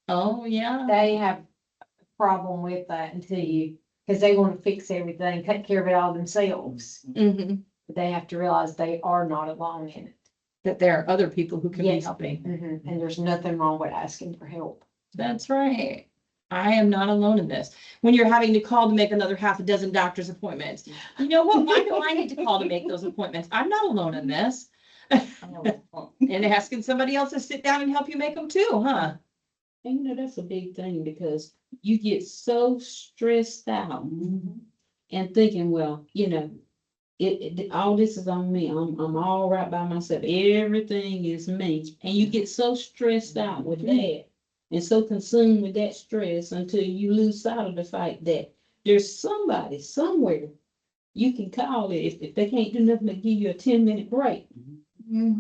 Oh, yeah. they have a problem with that until you, because they want to fix everything, take care of it all themselves. Hmm. But they have to realize they are not alone in it. That there are other people who can be Yes. helping. And there's nothing wrong with asking for help. That's right. I am not alone in this. When you're having to call to make another half a dozen doctor's appointments, you know what? Why do I need to call to make those appointments? I'm not alone in this. And asking somebody else to sit down and help you make them too, huh? And you know, that's a big thing because you get so stressed out and thinking, well, you know, all this is on me. I'm all right by myself. Everything is me. And you get so stressed out with that and so consumed with that stress until you lose sight of the fact that there's somebody somewhere you can call it if they can't do nothing but give you a 10-minute break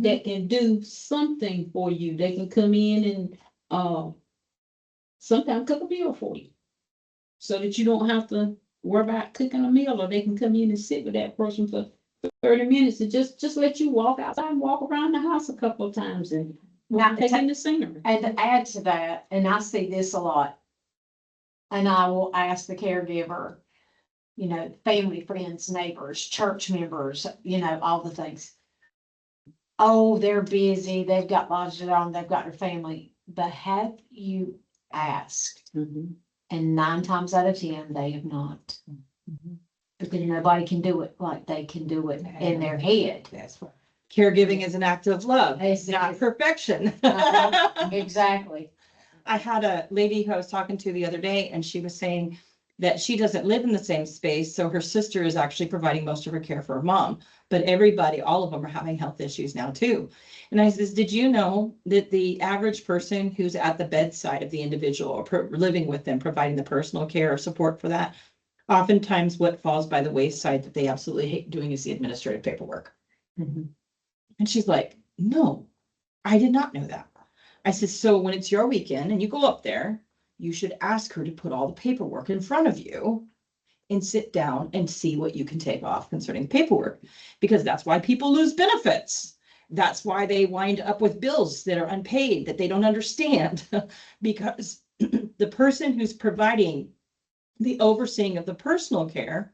that can do something for you. They can come in and sometimes cook a meal for you so that you don't have to worry about cooking a meal, or they can come in and sit with that person for 30 minutes and just let you walk outside and walk around the house a couple of times and Now, take in the scenery. and to add to that, and I see this a lot, and I will ask the caregiver, you know, family, friends, neighbors, church members, you know, all the things. Oh, they're busy, they've got lots on, they've got their family, but have you asked? Mhm. And 9 times out of 10, they have not. Because nobody can do it like they can do it in their head. That's right. Caregiving is an act of love, It's not perfection. Exactly. I had a lady who I was talking to the other day, and she was saying that she doesn't live in the same space, so her sister is actually providing most of her care for her mom. But everybody, all of them are having health issues now too. And I says, did you know that the average person who's at the bedside of the individual or living with them, providing the personal care or support for that, oftentimes what falls by the wayside that they absolutely hate doing is the administrative paperwork. And she's like, no, I did not know that. I said, so when it's your weekend and you go up there, you should ask her to put all the paperwork in front of you and sit down and see what you can take off concerning the paperwork, because that's why people lose benefits. That's why they wind up with bills that are unpaid that they don't understand, because the person who's providing the overseeing of the personal care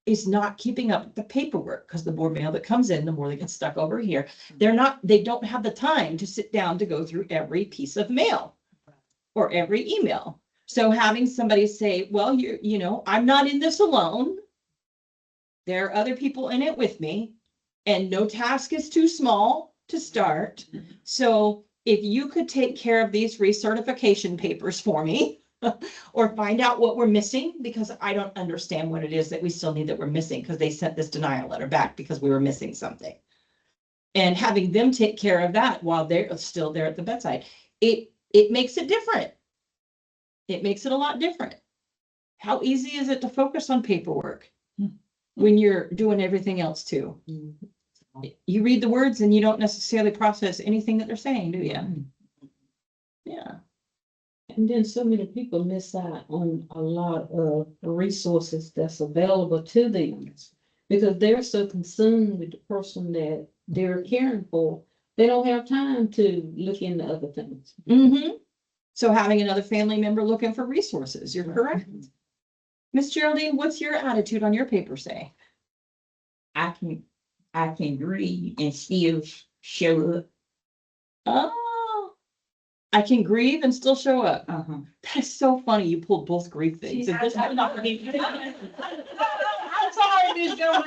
is not keeping up with the paperwork, because the more mail that comes in, the more they get stuck over here. They don't have the time to sit down to go through every piece of mail or every email. So having somebody say, well, you know, I'm not in this alone. There are other people in it with me, and no task is too small to start. So if you could take care of these recertification papers for me, or find out what we're missing, because I don't understand what it is that we still need that we're missing, because they sent this denial letter back because we were missing something. And having them take care of that while they're still there at the bedside, it makes it different. It makes it a lot different. How easy is it to focus on paperwork when you're doing everything else too? You read the words and you don't necessarily process anything that they're saying, do you? Yeah. And then so many people miss out on a lot of resources that's available to them because they're so consumed with the person that they're caring for. They don't have time to look into other things. So having another family member looking for resources, you're correct. Miss Geraldine, what's your attitude on your paper say? I can grieve and still show up. Oh, I can grieve and still show up. Uh-huh. That's so funny. You pulled both grief things. I'm sorry, Miss Joanne.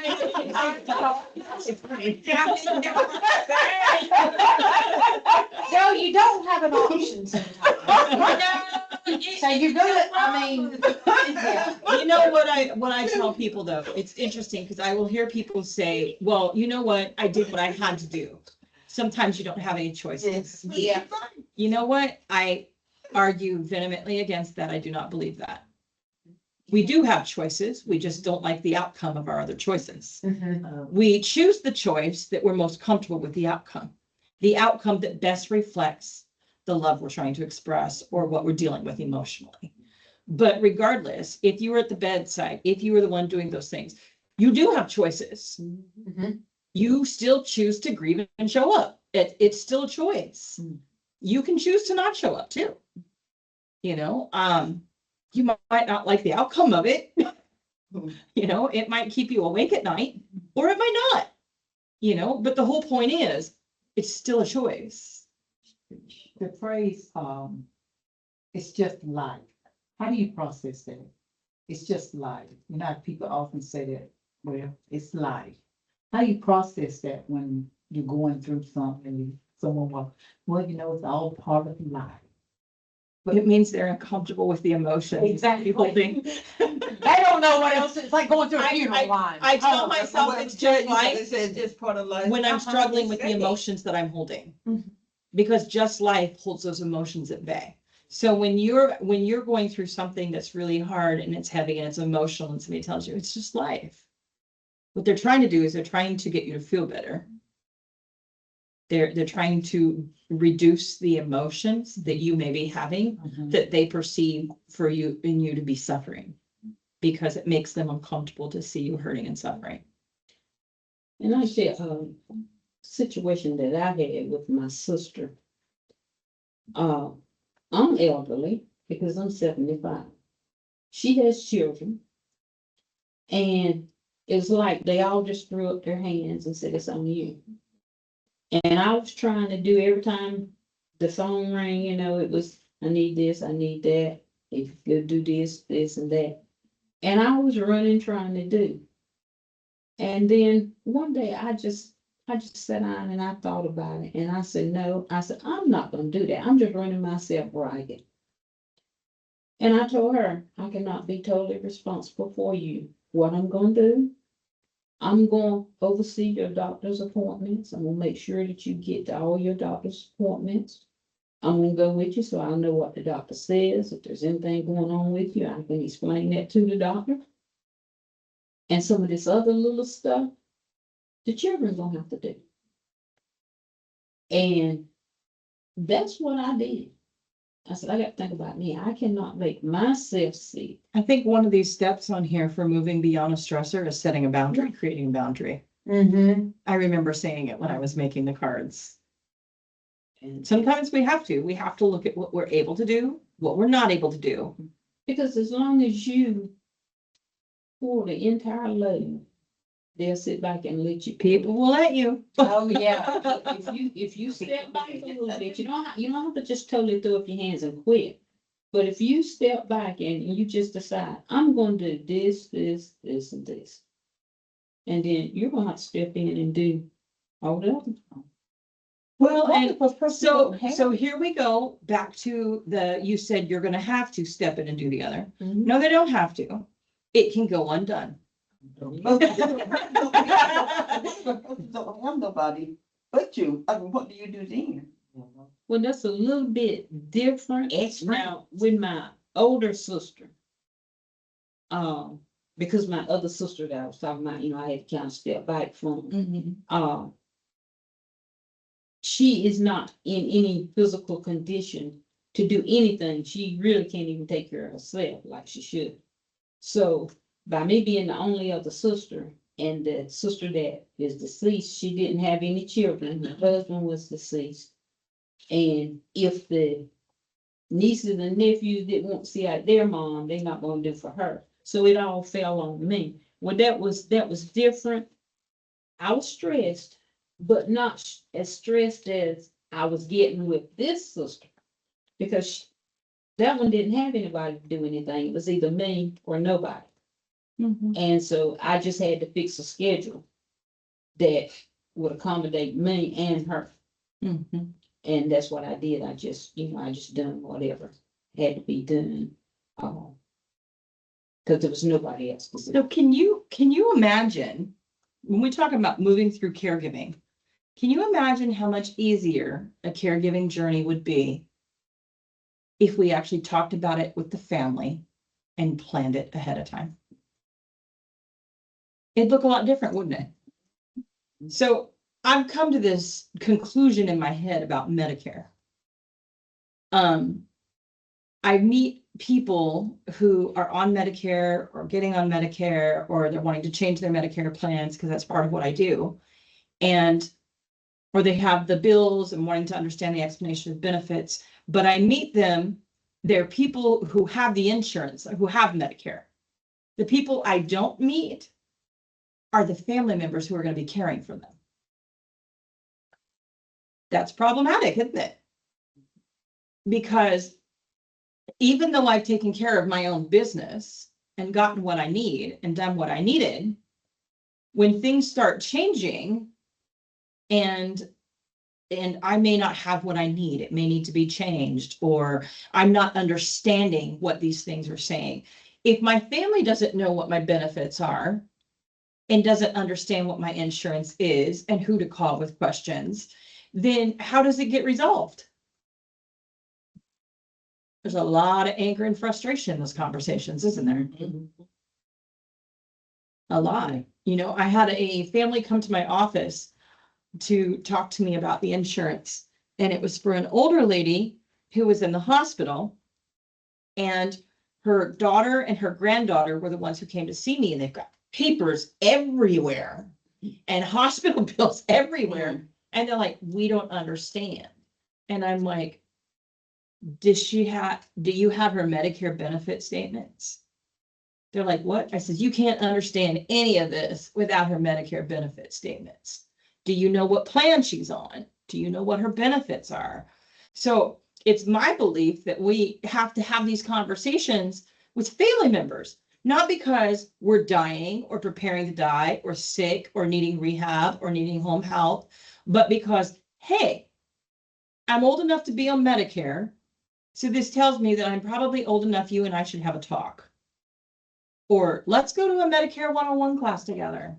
No, you don't have an option sometimes. So you're gonna, I mean, yeah. You know what I tell people though, it's interesting because I will hear people say, well, you know what, I did what I had to do. Sometimes you don't have any choices. Yeah. You know what? I argue vehemently against that. I do not believe that. We do have choices. We just don't like the outcome of our other choices. We choose the choice that we're most comfortable with the outcome that best reflects the love we're trying to express or what we're dealing with emotionally. But regardless, if you were at the bedside, if you were the one doing those things, you do have choices. Mhm. You still choose to grieve and show up. It's still a choice. You can choose to not show up too. You know, you might not like the outcome of it. You know, it might keep you awake at night, or it might not, you know, but the whole point is, it's still a choice. The phrase, it's just life. How do you process that? It's just life. You know, how people often say that, well, it's life. How do you process that when you're going through something, someone will, well, you know, it's all part of life. It means they're uncomfortable with the emotions. Exactly. People think. They don't know what else, it's like going through a funeral line. I tell Oh, myself Well, it's just life It says just part of life. when I'm Uh-huh. struggling with the Say it. emotions that I'm holding. Mhm. Because just life holds those emotions at bay. So when you're going through something that's really hard and it's heavy and it's emotional and somebody tells you it's just life. What they're trying to do is they're trying to get you to feel better. They're trying to reduce the emotions that you may be having that they perceive for you in you to be suffering. Because it makes them uncomfortable to see you hurting and suffering. And I share a situation that I had with my sister. I'm elderly because I'm 75. She has children. And it's like they all just threw up their hands and said, it's on you. And I was trying to do every time the phone rang, you know, it was, I need this, I need that. If you could do this, this and that. And I was running, trying to do. And then one day I just sat down and I thought about it. And I said, no, I said, I'm not gonna do that. I'm just running myself ragged. And I told her, I cannot be totally responsible for you. What I'm gonna do, I'm gonna oversee your doctor's appointments. I'm gonna make sure that you get to all your doctor's appointments. I'm gonna go with you so I know what the doctor says. If there's anything going on with you, I can explain that to the doctor. And some of this other little stuff, the children gonna have to do. And that's what I did. I said, I got to think about me. I cannot make myself sick. I think one of these steps on here for moving beyond a stressor is setting a boundary, creating a boundary. Mm-hmm. I remember saying it when I was making the cards. And Sometimes we have to look at what we're able to do, what we're not able to do. because as long as you pull the entire load, they'll sit back and let you. People will let you. Oh, yeah. If you step back a little bit, you don't have to just totally throw up your hands and quit. But if you step back and you just decide, I'm gonna do this, this, this, and this. And then you're gonna have to step in and do all the other. Well, and so here we go back to you said you're gonna have to step in and do the other. Mhm. No, they don't have to. It can go undone. Don't have nobody but you. I mean, what do you do then? Well, that's a little bit different. It's right. Now, with my older sister. Because my other sister that I was talking about, you know, I had to kind of step back from. She is not in any physical condition to do anything. She really can't even take care of herself like she should. So by me being the only other sister and the sister that is deceased, she didn't have any children. Her husband was deceased. And if the nieces and nephews didn't want to see out their mom, they're not gonna do for her. So it all fell on me. Well, that was different. I was stressed, but not as stressed as I was getting with this sister. Because that one didn't have anybody to do anything. It was either me or nobody. And so I just had to fix a schedule that would accommodate me and her. And that's what I did. I just done whatever had to be done. Because there was nobody else to do. So can you imagine, when we talk about moving through caregiving, can you imagine how much easier a caregiving journey would be if we actually talked about it with the family and planned it ahead of time? It'd look a lot different, wouldn't it? So I've come to this conclusion in my head about Medicare. I meet people who are on Medicare or getting on Medicare, or they're wanting to change their Medicare plans, because that's part of what I do. And, or they have the bills and wanting to understand the explanation of benefits, but I meet them, they're people who have the insurance, who have Medicare. The people I don't meet are the family members who are going to be caring for them. That's problematic, isn't it? Because even though I've taken care of my own business and gotten what I need and done what I needed, when things start changing and I may not have what I need, it may need to be changed, or I'm not understanding what these things are saying. If my family doesn't know what my benefits are and doesn't understand what my insurance is and who to call with questions, then how does it get resolved? There's a lot of anger and frustration in those conversations, isn't there? A lot. You know, I had a family come to my office to talk to me about the insurance, and it was for an older lady who was in the hospital, and her daughter and her granddaughter were the ones who came to see me, and they've got papers everywhere and hospital bills everywhere. And they're like, we don't understand. And I'm like, do you have her Medicare benefit statements? They're like, what? I said, you can't understand any of this without her Medicare benefit statements. Do you know what plan she's on? Do you know what her benefits are? So it's my belief that we have to have these conversations with family members, not because we're dying or preparing to die or sick or needing rehab or needing home health, but because, hey, I'm old enough to be on Medicare. So this tells me that I'm probably old enough, you and I should have a talk. Or let's go to a Medicare 101 class together.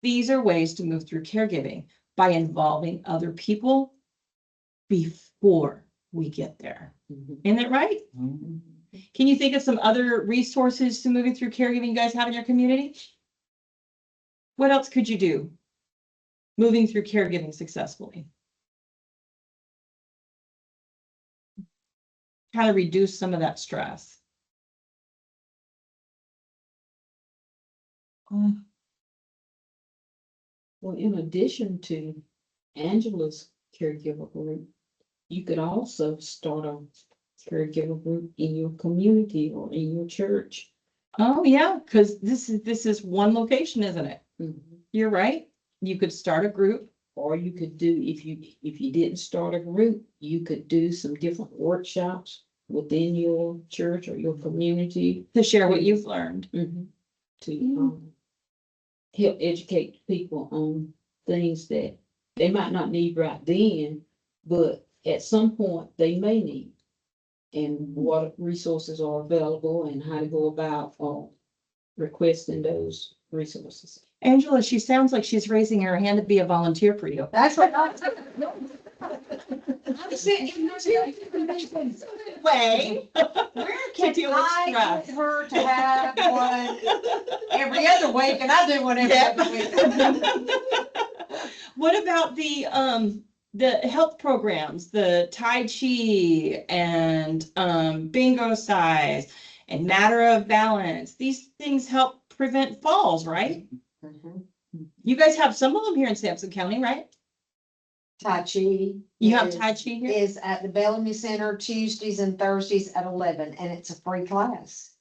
These are ways to move through caregiving by involving other people before we get there. Isn't that right? Can you think of some other resources to moving through caregiving you guys have in your community? What else could you do moving through caregiving successfully? How to reduce some of that stress? Well, in addition to Angela's caregiver group, you could also start a caregiver group in your community or in your church. Oh, yeah, because this is one location, isn't it? You're right. You could start a group. Or you could do, if you didn't start a group, you could do some different workshops within your church or your community. To share what you've learned. To help educate people on things that they might not need right then, but at some point they may need. And what resources are available and how to go about requesting those resources. Angela, she sounds like she's raising her hand to be a volunteer for you. That's what I'm Way. Where To deal with I stress. get her to have one every other week, and I do one every other week. What about the health programs, the Tai Chi and bingo size and matter of balance? These things help prevent falls, right? You guys have some of them here in Sampson County, right? Tai Chi. You have is- Tai Chi here? Is at the Bellamy Center Tuesdays and Thursdays at 11, and it's a free class.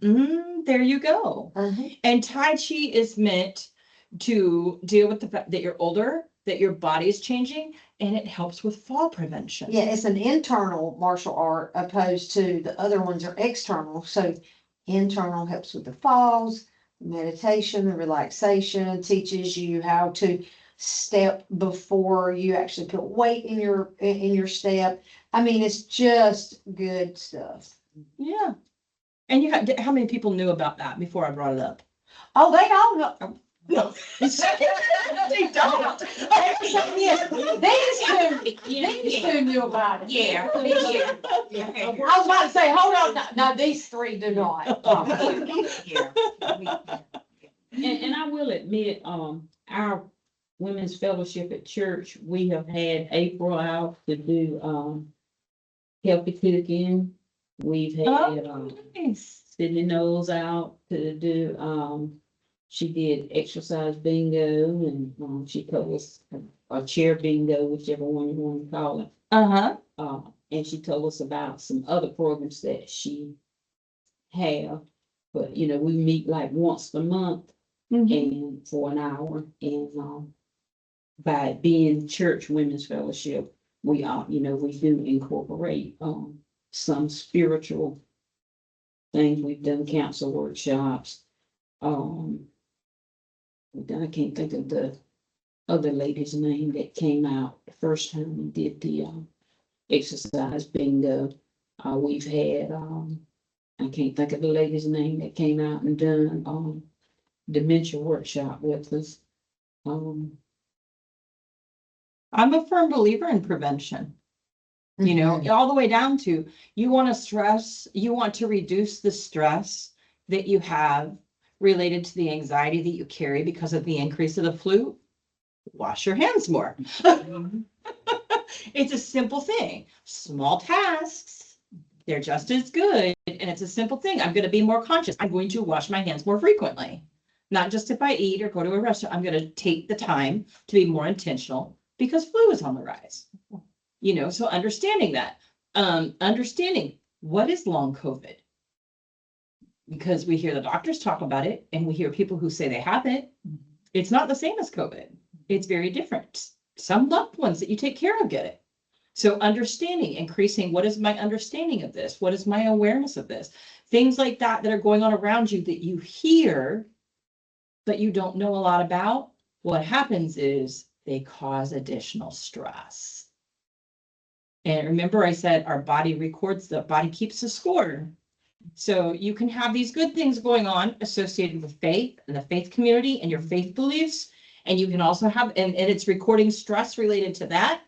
There you go. And Tai Chi is meant to deal with the fact that you're older, that your body is changing, and it helps with fall prevention. Yeah, it's an internal martial art opposed to the other ones are external. So internal helps with the falls, meditation, the relaxation, teaches you how to step before you actually put weight in your step. I mean, it's just good stuff. Yeah. And you had, how many people knew about that before I brought it up? Oh, they all know. No. They don't. These two knew about it. Yeah. I was about to say, hold on, no, these three do not. And I will admit, our women's fellowship at church, we have had April out to do, healthy cooking We've had, Oh, nice. Sydney Knowles out to do, she did exercise bingo and, she told us, or chair bingo, whichever one you want to call it. Uh-huh. And she told us about some other programs that she have. But, you know, we meet like once a month Mhm. and for an hour and, by being church women's fellowship, we are, you know, we do incorporate, some spiritual things. We've done council workshops. I can't think of the other lady's name that came out the first time we did the, exercise bingo. We've had, I can't think of the lady's name that came out and done, dementia workshop with us. I'm a firm believer in prevention. You know, all the way down to, you want to reduce the stress that you have related to the anxiety that you carry because of the increase of the flu. Wash your hands more. It's a simple thing, small tasks. They're just as good, and it's a simple thing. I'm going to be more conscious. I'm going to wash my hands more frequently. Not just if I eat or go to a restaurant. I'm going to take the time to be more intentional because flu is on the rise. You know, so understanding that, understanding what is long COVID, because we hear the doctors talk about it and we hear people who say they have it. It's not the same as COVID. It's very different. Some loved ones that you take care of get it. So understanding, increasing, what is my understanding of this? What is my awareness of this? Things like that that are going on around you that you hear, but you don't know a lot about. What happens is they cause additional stress. And remember, I said our body records, the body keeps a score. So you can have these good things going on associated with faith and the faith community and your faith beliefs. And you can also have, and it's recording stress related to that.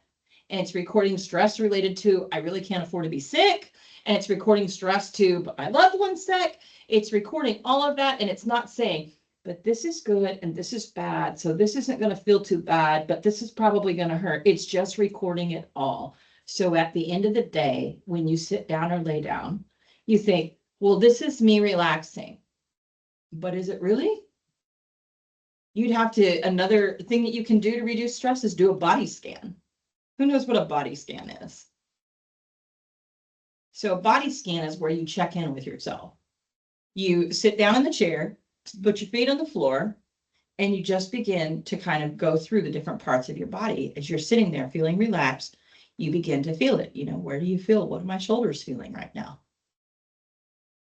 And it's recording stress related to, I really can't afford to be sick. And it's recording stress to, but my loved one's sick. It's recording all of that. And it's not saying, but this is good and this is bad. So this isn't going to feel too bad, but this is probably going to hurt. It's just recording it all. So at the end of the day, when you sit down or lay down, you think, well, this is me relaxing. But is it really? You'd have to, another thing that you can do to reduce stress is do a body scan. Who knows what a body scan is? So a body scan is where you check in with yourself. You sit down in the chair, put your feet on the floor, and you just begin to kind of go through the different parts of your body. As you're sitting there feeling relaxed, you begin to feel it. You know, where do you feel? What are my shoulders feeling right now?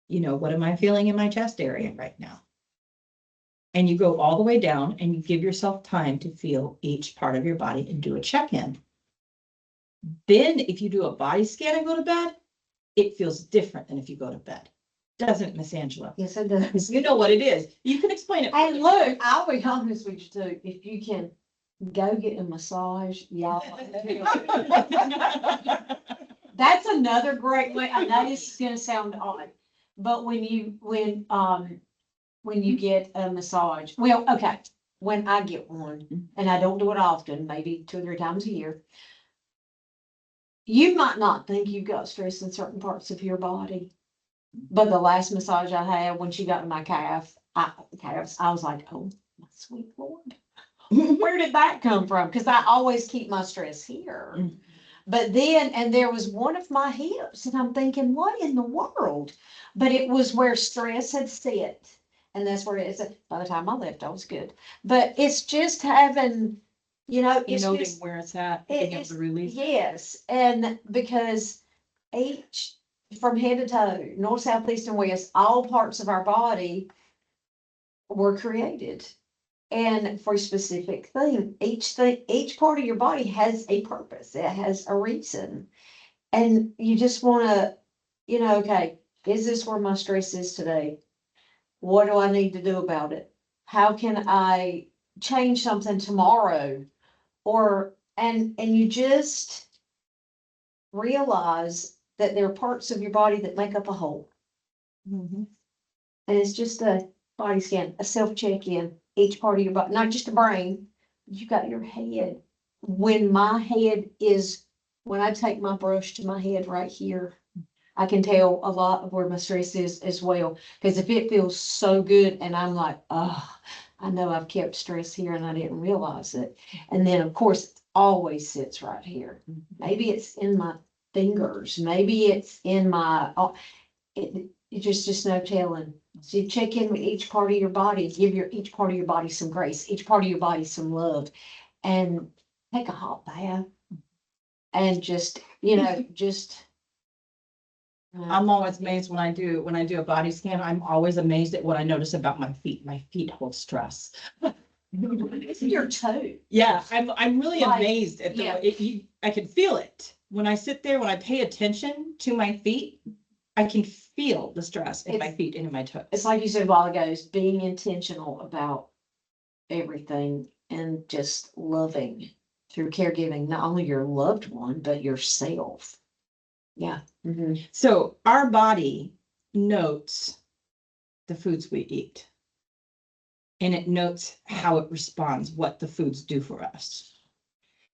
You know, what am I feeling in my chest area right now? And you go all the way down and you give yourself time to feel each part of your body and do a check-in. Then if you do a body scan and go to bed, it feels different than if you go to bed. Doesn't it, Miss Angela? Yes, it does. You know what it is. You can explain it. And look, I'll be honest with you too, if you can go get a massage, y'all. That's another great way. I know this is gonna sound odd, but when you get a massage, well, okay, when I get one, and I don't do it often, maybe 2 or 3 times a year. You might not think you've got stress in certain parts of your body, but the last massage I had, when she got in my calves, I was like, oh, my sweet Lord, where did that come from? Because I always keep my stress here. But then, and there was one of my hips, and I'm thinking, what in the world? But it was where stress had set. And that's where it is. By the time I left, I was good. But it's just having, it's Noting just, where it's at, being able it's, to release. yes. And because from head to toe, north, south, east, and west, all parts of our body were created. And for a specific thing, each part of your body has a purpose. It has a reason. And you just want to, okay, is this where my stress is today? What do I need to do about it? How can I change something tomorrow? And you just realize that there are parts of your body that make up a whole. Mm-hmm. And it's just a body scan, a self check-in, each part of your body, not just the brain. You got your head. When I take my brush to my head right here, I can tell a lot of where my stress is as well. Because if it feels so good and I'm like, oh, I know I've kept stress here and I didn't realize it. And then, of course, it always sits right here. Maybe it's in my fingers, maybe it's in my, it just no telling. So you check in with each part of your body, give each part of your body some grace, each part of your body some love, and take a hot bath. And just, just. I'm always amazed when I do a body scan, I'm always amazed at what I notice about my feet. My feet hold stress. It's in your toe. Yeah, I'm really Like, amazed at yeah. I can feel it. When I sit there, when I pay attention to my feet, I can feel the stress in my feet and in my toes. It's like you said a while ago, is being intentional about everything and just loving through caregiving, not only your loved one, but yourself. Yeah. So our body notes the foods we eat. And it notes how it responds, what the foods do for us.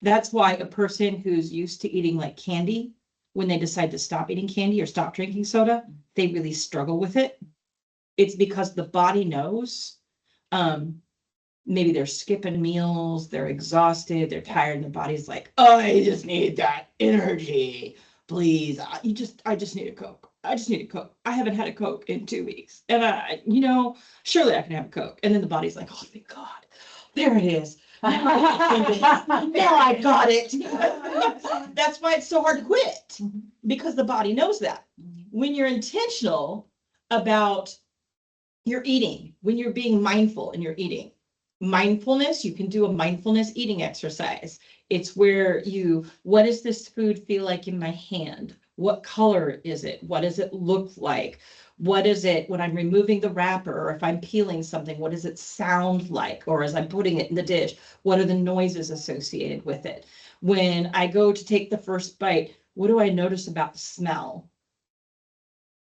That's why a person who's used to eating like candy, when they decide to stop eating candy or stop drinking soda, they really struggle with it. It's because the body knows, maybe they're skipping meals, they're exhausted, they're tired, and the body's like, oh, I just need that energy. Please, I just need a Coke. I just need a Coke. I haven't had a Coke in 2 weeks. And surely I can have a Coke. And then the body's like, oh, thank God. There it is. Now I got it. That's why it's so hard to quit, because the body knows that. When you're intentional about your eating, when you're being mindful in your eating, mindfulness, you can do a mindfulness eating exercise. It's where what does this food feel like in my hand? What color is it? What does it look like? What is it when I'm removing the wrapper, or if I'm peeling something, what does it sound like? Or as I'm putting it in the dish, what are the noises associated with it? When I go to take the first bite, what do I notice about the smell?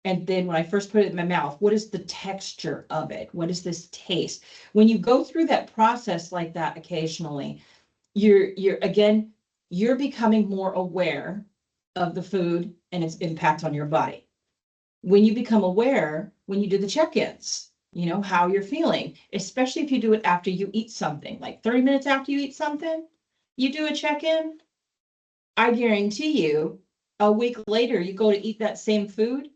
And then when I first put it in my mouth, what is the texture of it? What is this taste? When you go through that process like that occasionally, you're becoming more aware of the food and its impact on your body. When you become aware, when you do the check-ins, how you're feeling, especially if you do it after you eat something, like 30 minutes after you eat something, you do a check-in. I guarantee you, a week later, you go to eat that same food.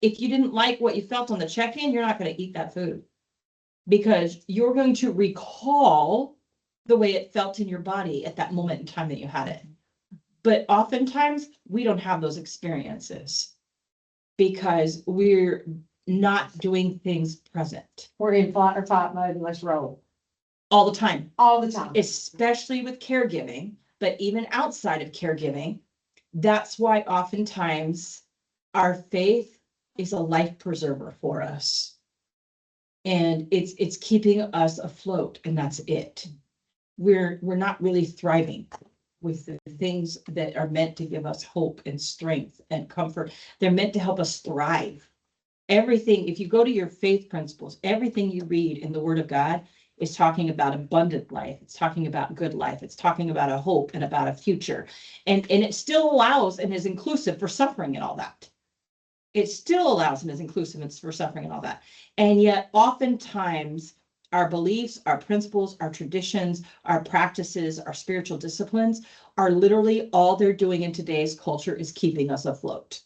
If you didn't like what you felt on the check-in, you're not going to eat that food, because you're going to recall the way it felt in your body at that moment in time that you had it. But oftentimes we don't have those experiences because we're not doing things present We're in flight or fight mode and let's roll. all the time, All the time. especially with caregiving, but even outside of caregiving. That's why oftentimes our faith is a life preserver for us. And it's keeping us afloat, and that's it. We're not really thriving with the things that are meant to give us hope and strength and comfort. They're meant to help us thrive. Everything, if you go to your faith principles, everything you read in the Word of God is talking about abundant life. It's talking about good life. It's talking about a hope and about a future. And it still allows and is inclusive for suffering and all that. It still allows and is inclusive for suffering and all that. And yet oftentimes our beliefs, our principles, our traditions, our practices, our spiritual disciplines are literally all they're doing in today's culture is keeping us afloat,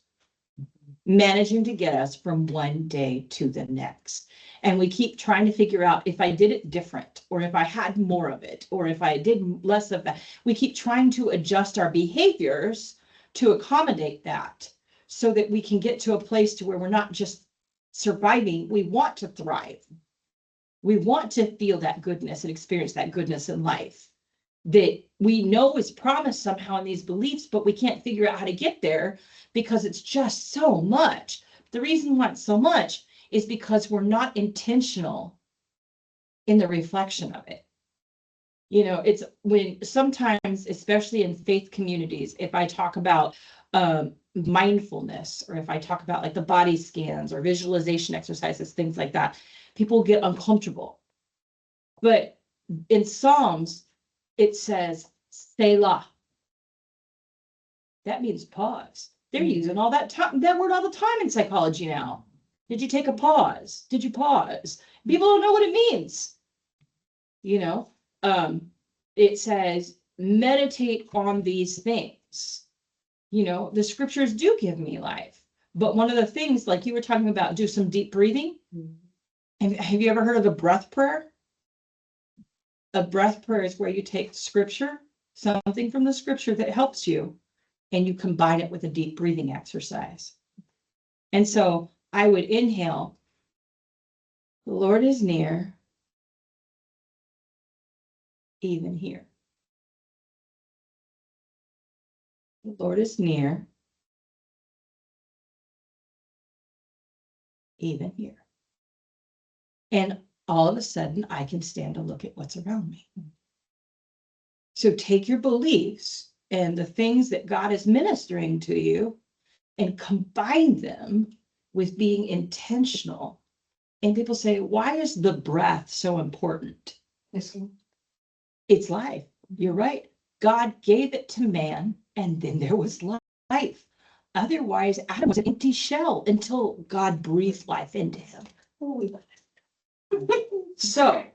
managing to get us from one day to the next. And we keep trying to figure out, if I did it different, or if I had more of it, or if I did less of that, we keep trying to adjust our behaviors to accommodate that, so that we can get to a place to where we're not just surviving, we want to thrive. We want to feel that goodness and experience that goodness in life that we know is promised somehow in these beliefs, but we can't figure out how to get there because it's just so much. The reason why it's so much is because we're not intentional in the reflection of it. It's when sometimes, especially in faith communities, if I talk about mindfulness, or if I talk about like the body scans or visualization exercises, things like that, people get uncomfortable. But in Psalms, it says, Selah. That means pause. They're using all that word all the time in psychology now. Did you take a pause? Did you pause? People don't know what it means. You know, it says meditate on these things. You know, the scriptures do give me life. But one of the things, like you were talking about, do some deep breathing. Have you ever heard of a breath prayer? A breath prayer is where you take scripture, something from the scripture that helps you, and you combine it with a deep breathing exercise. And so I would inhale, the Lord is near, even here. The Lord is near, even here. And all of a sudden, I can stand to look at what's around me. So take your beliefs and the things that God is ministering to you and combine them with being intentional. And people say, why is the breath so important? It's life. You're right. God gave it to man, and then there was life. Otherwise, Adam was an empty shell until God breathed life into him. So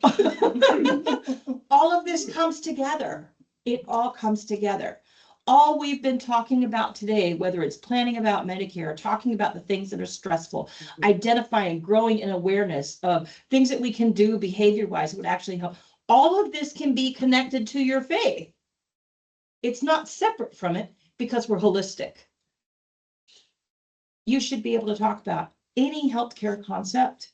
all of this comes together. It all comes together. All we've been talking about today, whether it's planning about Medicare, talking about the things that are stressful, identifying, growing in awareness of things that we can do behavior-wise would actually help. All of this can be connected to your faith. It's not separate from it because we're holistic. You should be able to talk about any healthcare concept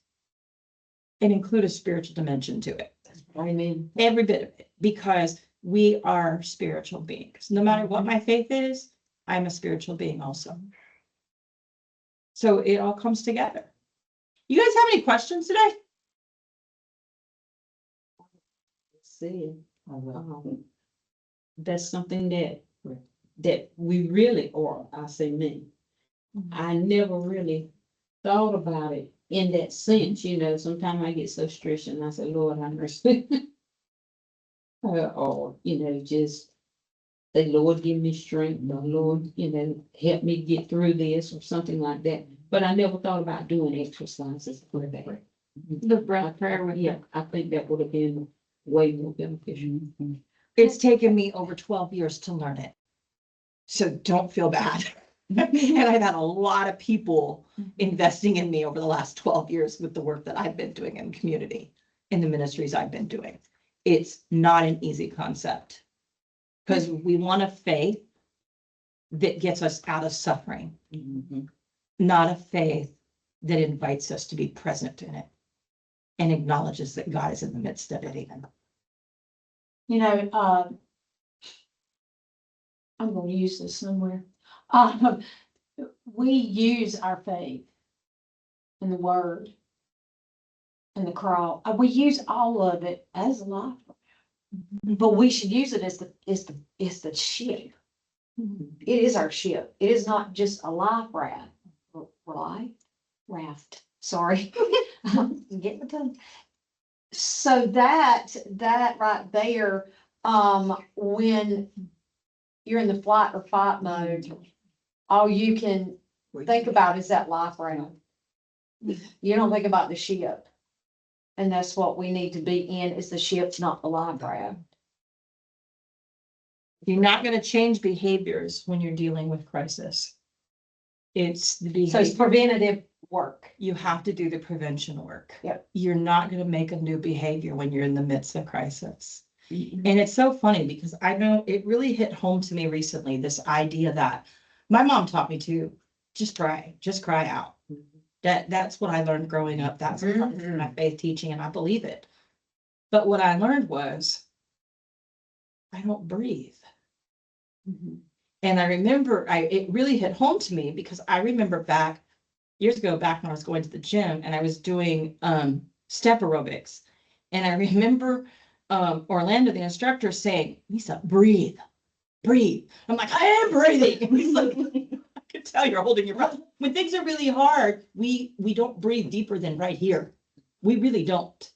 and include a spiritual dimension to it. Amen. Every bit of it, because we are spiritual beings. No matter what my faith is, I'm a spiritual being also. So it all comes together. You guys have any questions today? See, that's something that we really, or I say me, I never really thought about it in that sense, you know. Sometimes I get so stressed and I say, Lord, have mercy. Or, you know, just say, Lord, give me strength, or Lord, you know, help me get through this or something like that. But I never thought about doing exercises for that. The breath prayer with Yeah, I think that would have been way more beneficial. It's taken me over 12 years to learn it. So don't feel bad. And I've had a lot of people investing in me over the last 12 years with the work that I've been doing in community, in the ministries I've been doing. It's not an easy concept because we want a faith that gets us out of suffering, not a faith that invites us to be present in it and acknowledges that God is in the midst of it even. You know, I'm gonna use this somewhere. We use our faith in the word and the cross. We use all of it as a life. But we should use it as the ship. It is our ship. It is not just a life raft. Sorry. Get the tongue. So that right there, when you're in the flight or fight mode, all you can think about is that life raft. You don't think about the ship. And that's what we need to be in, is the ship, not the life raft. You're not going to change behaviors when you're dealing with crisis. It's the So it's behavior. preventative work. You have to do the prevention work. Yep. You're not going to make a new behavior when you're in the midst of crisis. And it's so funny because I know it really hit home to me recently, this idea that my mom taught me to just cry out. That's what I learned growing up. That's my faith teaching, and I believe it. But what I learned was I don't breathe. And I remember it really hit home to me because I remember years ago, back when I was going to the gym and I was doing step aerobics. And I remember Orlando, the instructor, saying, Lisa, breathe. I'm like, I am breathing. And he's like, I can tell you're holding your breath. When things are really hard, we don't breathe deeper than right here. We really don't.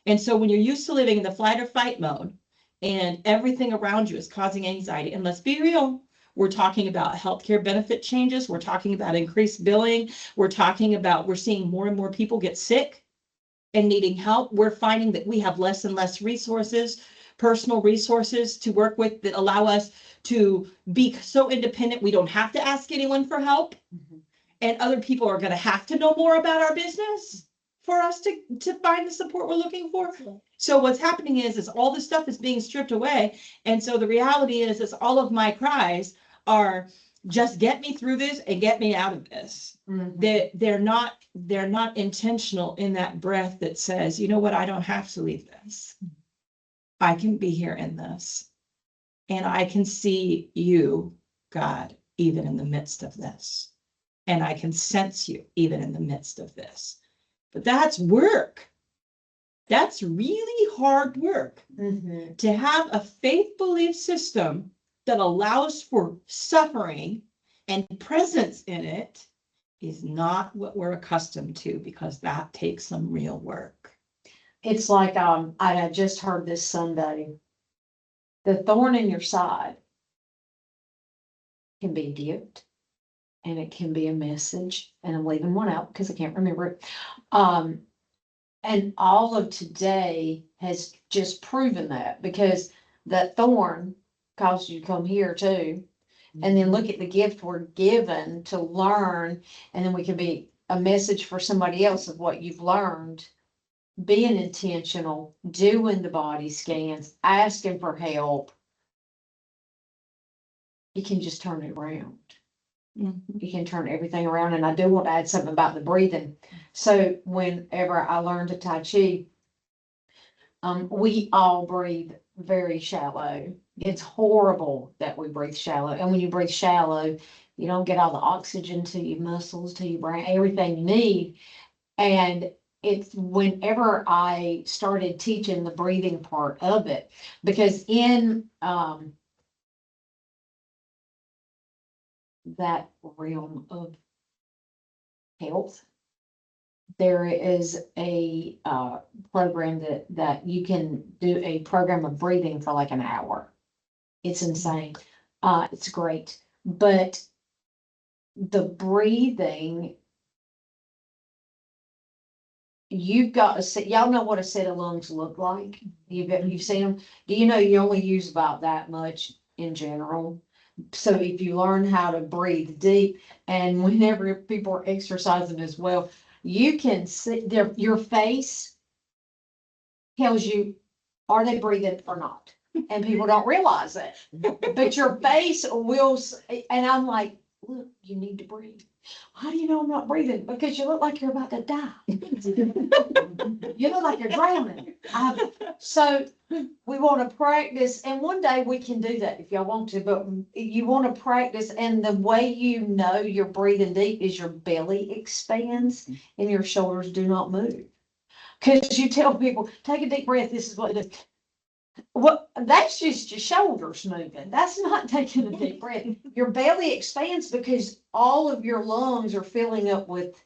And so when you're used to living in the flight or fight mode and everything around you is causing anxiety, and let's be real, We're talking about healthcare benefit changes. We're talking about increased billing. We're talking about, we're seeing more and more people get sick and needing help. We're finding that we have less and less resources, personal resources to work with that allow us to be so independent. We don't have to ask anyone for help. And other people are gonna have to know more about our business for us to find the support we're looking for. So what's happening is all this stuff is being stripped away. And so the reality is all of my cries are just get me through this and get me out of this. They're not intentional in that breath that says, you know what, I don't have to leave this. I can be here in this. And I can see you, God, even in the midst of this. And I can sense you even in the midst of this. But that's work. That's really hard work. To have a faith belief system that allows for suffering and presence in it is not what we're accustomed to, because that takes some real work. It's like, I just heard this Sunday, the thorn in your side can be a gift and it can be a message, and I'm leaving one out because I can't remember it. And all of today has just proven that, because that thorn caused you to come here too. And then look at the gift we're given to learn, and then we can be a message for somebody else of what you've learned. Being intentional, doing the body scans, asking for help. You can just turn it around. You can turn everything around. And I do want to add something about the breathing. So whenever I learned Tai Chi, we all breathe very shallow. It's horrible that we breathe shallow. And when you breathe shallow, you don't get all the oxygen to your muscles, to your brain, everything you need. And it's whenever I started teaching the breathing part of it, because in that realm of health, there is a program that you can do a program of breathing for like an hour. It's insane. It's great. But the breathing, you've got to see, y'all know what a set of lungs look like. You've seen them. Do you know you only use about that much in general? So if you learn how to breathe deep, and whenever people are exercising as well, you can see your face tells you, are they breathing or not? And people don't realize it, but your face will, and I'm like, look, you need to breathe. How do you know I'm not breathing? Because you look like you're about to die. You look like you're drowning. So we want to practice, and one day we can do that if y'all want to, but you want to practice, and the way you know you're breathing deep is your belly expands and your shoulders do not move. Because you tell people, take a deep breath, this is what it is. Well, that's just your shoulders moving. That's not taking a deep breath. Your belly expands because all of your lungs are filling up with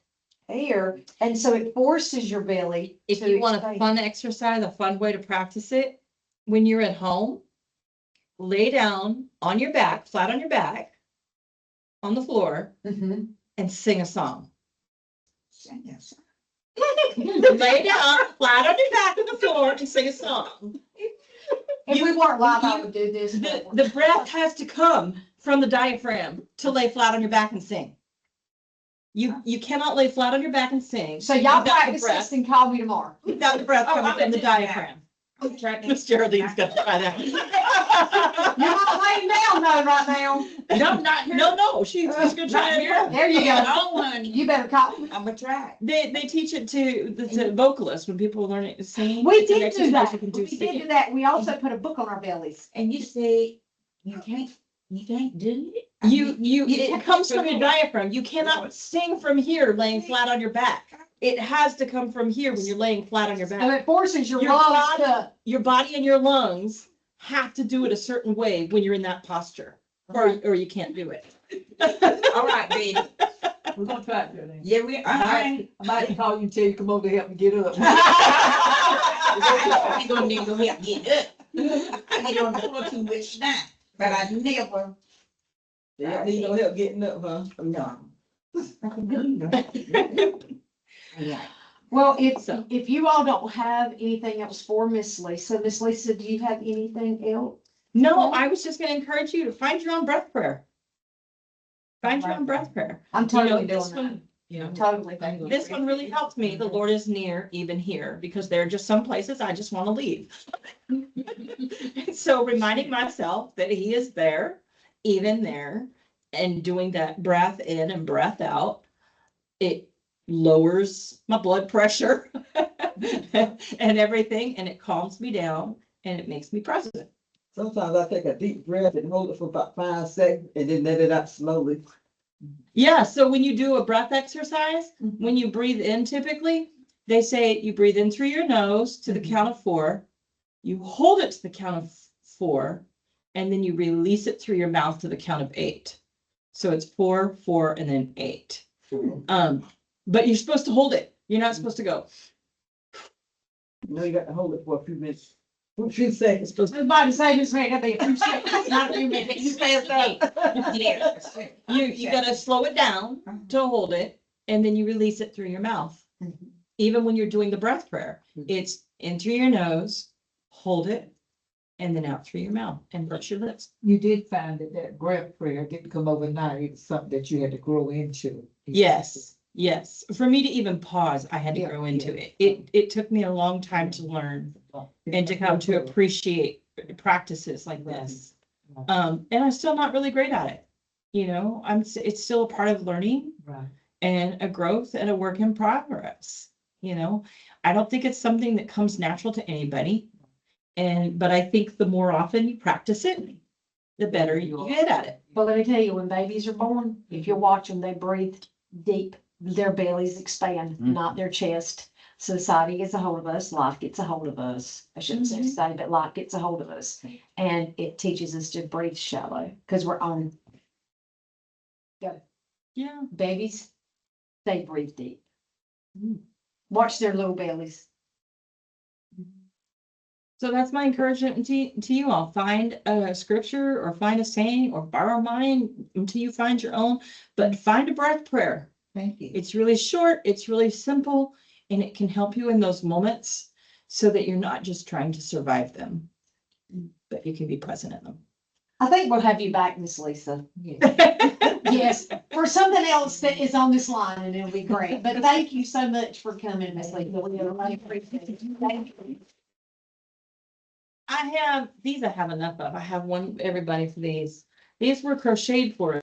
air. And so it forces your belly. If to you want a expand. fun exercise, a fun way to practice it, when you're at home, lay down on your back, flat on your back, on the floor, Mhm. and sing a song. Yes. Lay down, flat on your back on the floor, and sing a song. If we weren't live, I would do this. The breath has to come from the diaphragm to lay flat on your back and sing. You cannot lay flat on your back and sing. So y'all without the practice breath- this and call me tomorrow. Without the breath coming from the diaphragm. Miss Geraldine's gonna try that. You're not laying down though right now. No, not here. No, she's gonna try Not it. here. There you go. No, honey. You better call me. I'm gonna try. They teach it to the vocalists when people learn it to sing. We It's an did do exercise that. you can do We did singing. do that. We also put a book on our bellies. And you say, you can't do it? I mean, It comes from your diaphragm. You cannot sing from here laying flat on your back. It has to come from here when you're laying flat on your So back. it forces your Your lungs body- to. Your body and your lungs have to do it a certain way when you're in that posture, or you can't do it. All right, baby. We're gonna try it then. Yeah, we, I might call you and tell you come over to help me get up. we gonna need to help get up. I get on the floor too much now, but I never They don't need no help getting up, huh? No. Yeah. Well, if, So- if you all don't have anything else for Miss Lisa, Miss Lisa, do you have anything else? No, I was just gonna encourage you to find your own breath prayer. Find your own breath prayer. I'm You know, totally this doing that. one, Yeah. Totally. thank you. this one really helped me. The Lord is near even here because there are just some places I just want to leave. So reminding myself that he is there, even there, and doing that breath in and breath out, it lowers my blood pressure and everything, and it calms me down and it makes me present. Sometimes I take a deep breath and hold it for about 5 seconds and then let it out slowly. Yeah, so when you do a breath exercise, when you breathe in typically, they say you breathe in through your nose to the count of 4, you hold it to the count of 4, and then you release it through your mouth to the count of 8. So it's 4, 4, and then 8. But you're supposed to hold it. You're not supposed to go. You know, you got to hold it for a few minutes, a few seconds. Supposed to- The body say this may be a few seconds, not a few minutes. You gotta slow it down to hold it, and then you release it through your mouth. Even when you're doing the breath prayer, it's in through your nose, hold it, and then out through your mouth and brush your lips. You did find that that breath prayer didn't come overnight, it's something that you had to grow into. Yes, yes. For me to even pause, I had to Yeah, grow into yeah. it. It took me a long time to learn and to come to appreciate practices like this. And I'm still not really great at it. You know, it's still a part of learning Right. and a growth and a work in progress. You know, I don't think it's something that comes natural to anybody. But I think the more often you practice it, the better you get at it. Well, let me tell you, when babies are born, if you watch them, they breathe deep. Their bellies expand, not their chest. Society gets a hold of us, life gets a hold of us. I shouldn't say society, but life gets a hold of us. And it teaches us to breathe shallow because we're on Yeah. babies. They breathe deep. Watch their little bellies. So that's my encouragement to you all. Find a scripture or find a saying or borrow mine until you find your own, but find a breath prayer. Thank you. It's really short, it's really simple, and it can help you in those moments so that you're not just trying to survive them, but you can be present in them. I think we'll have you back, Miss Lisa. Yes, for something else that is on this line, and it'll be great. But thank you so much for coming, Miss Lisa. We really appreciate it. Thank you. I have enough of. I have one, everybody for these. These were crocheted for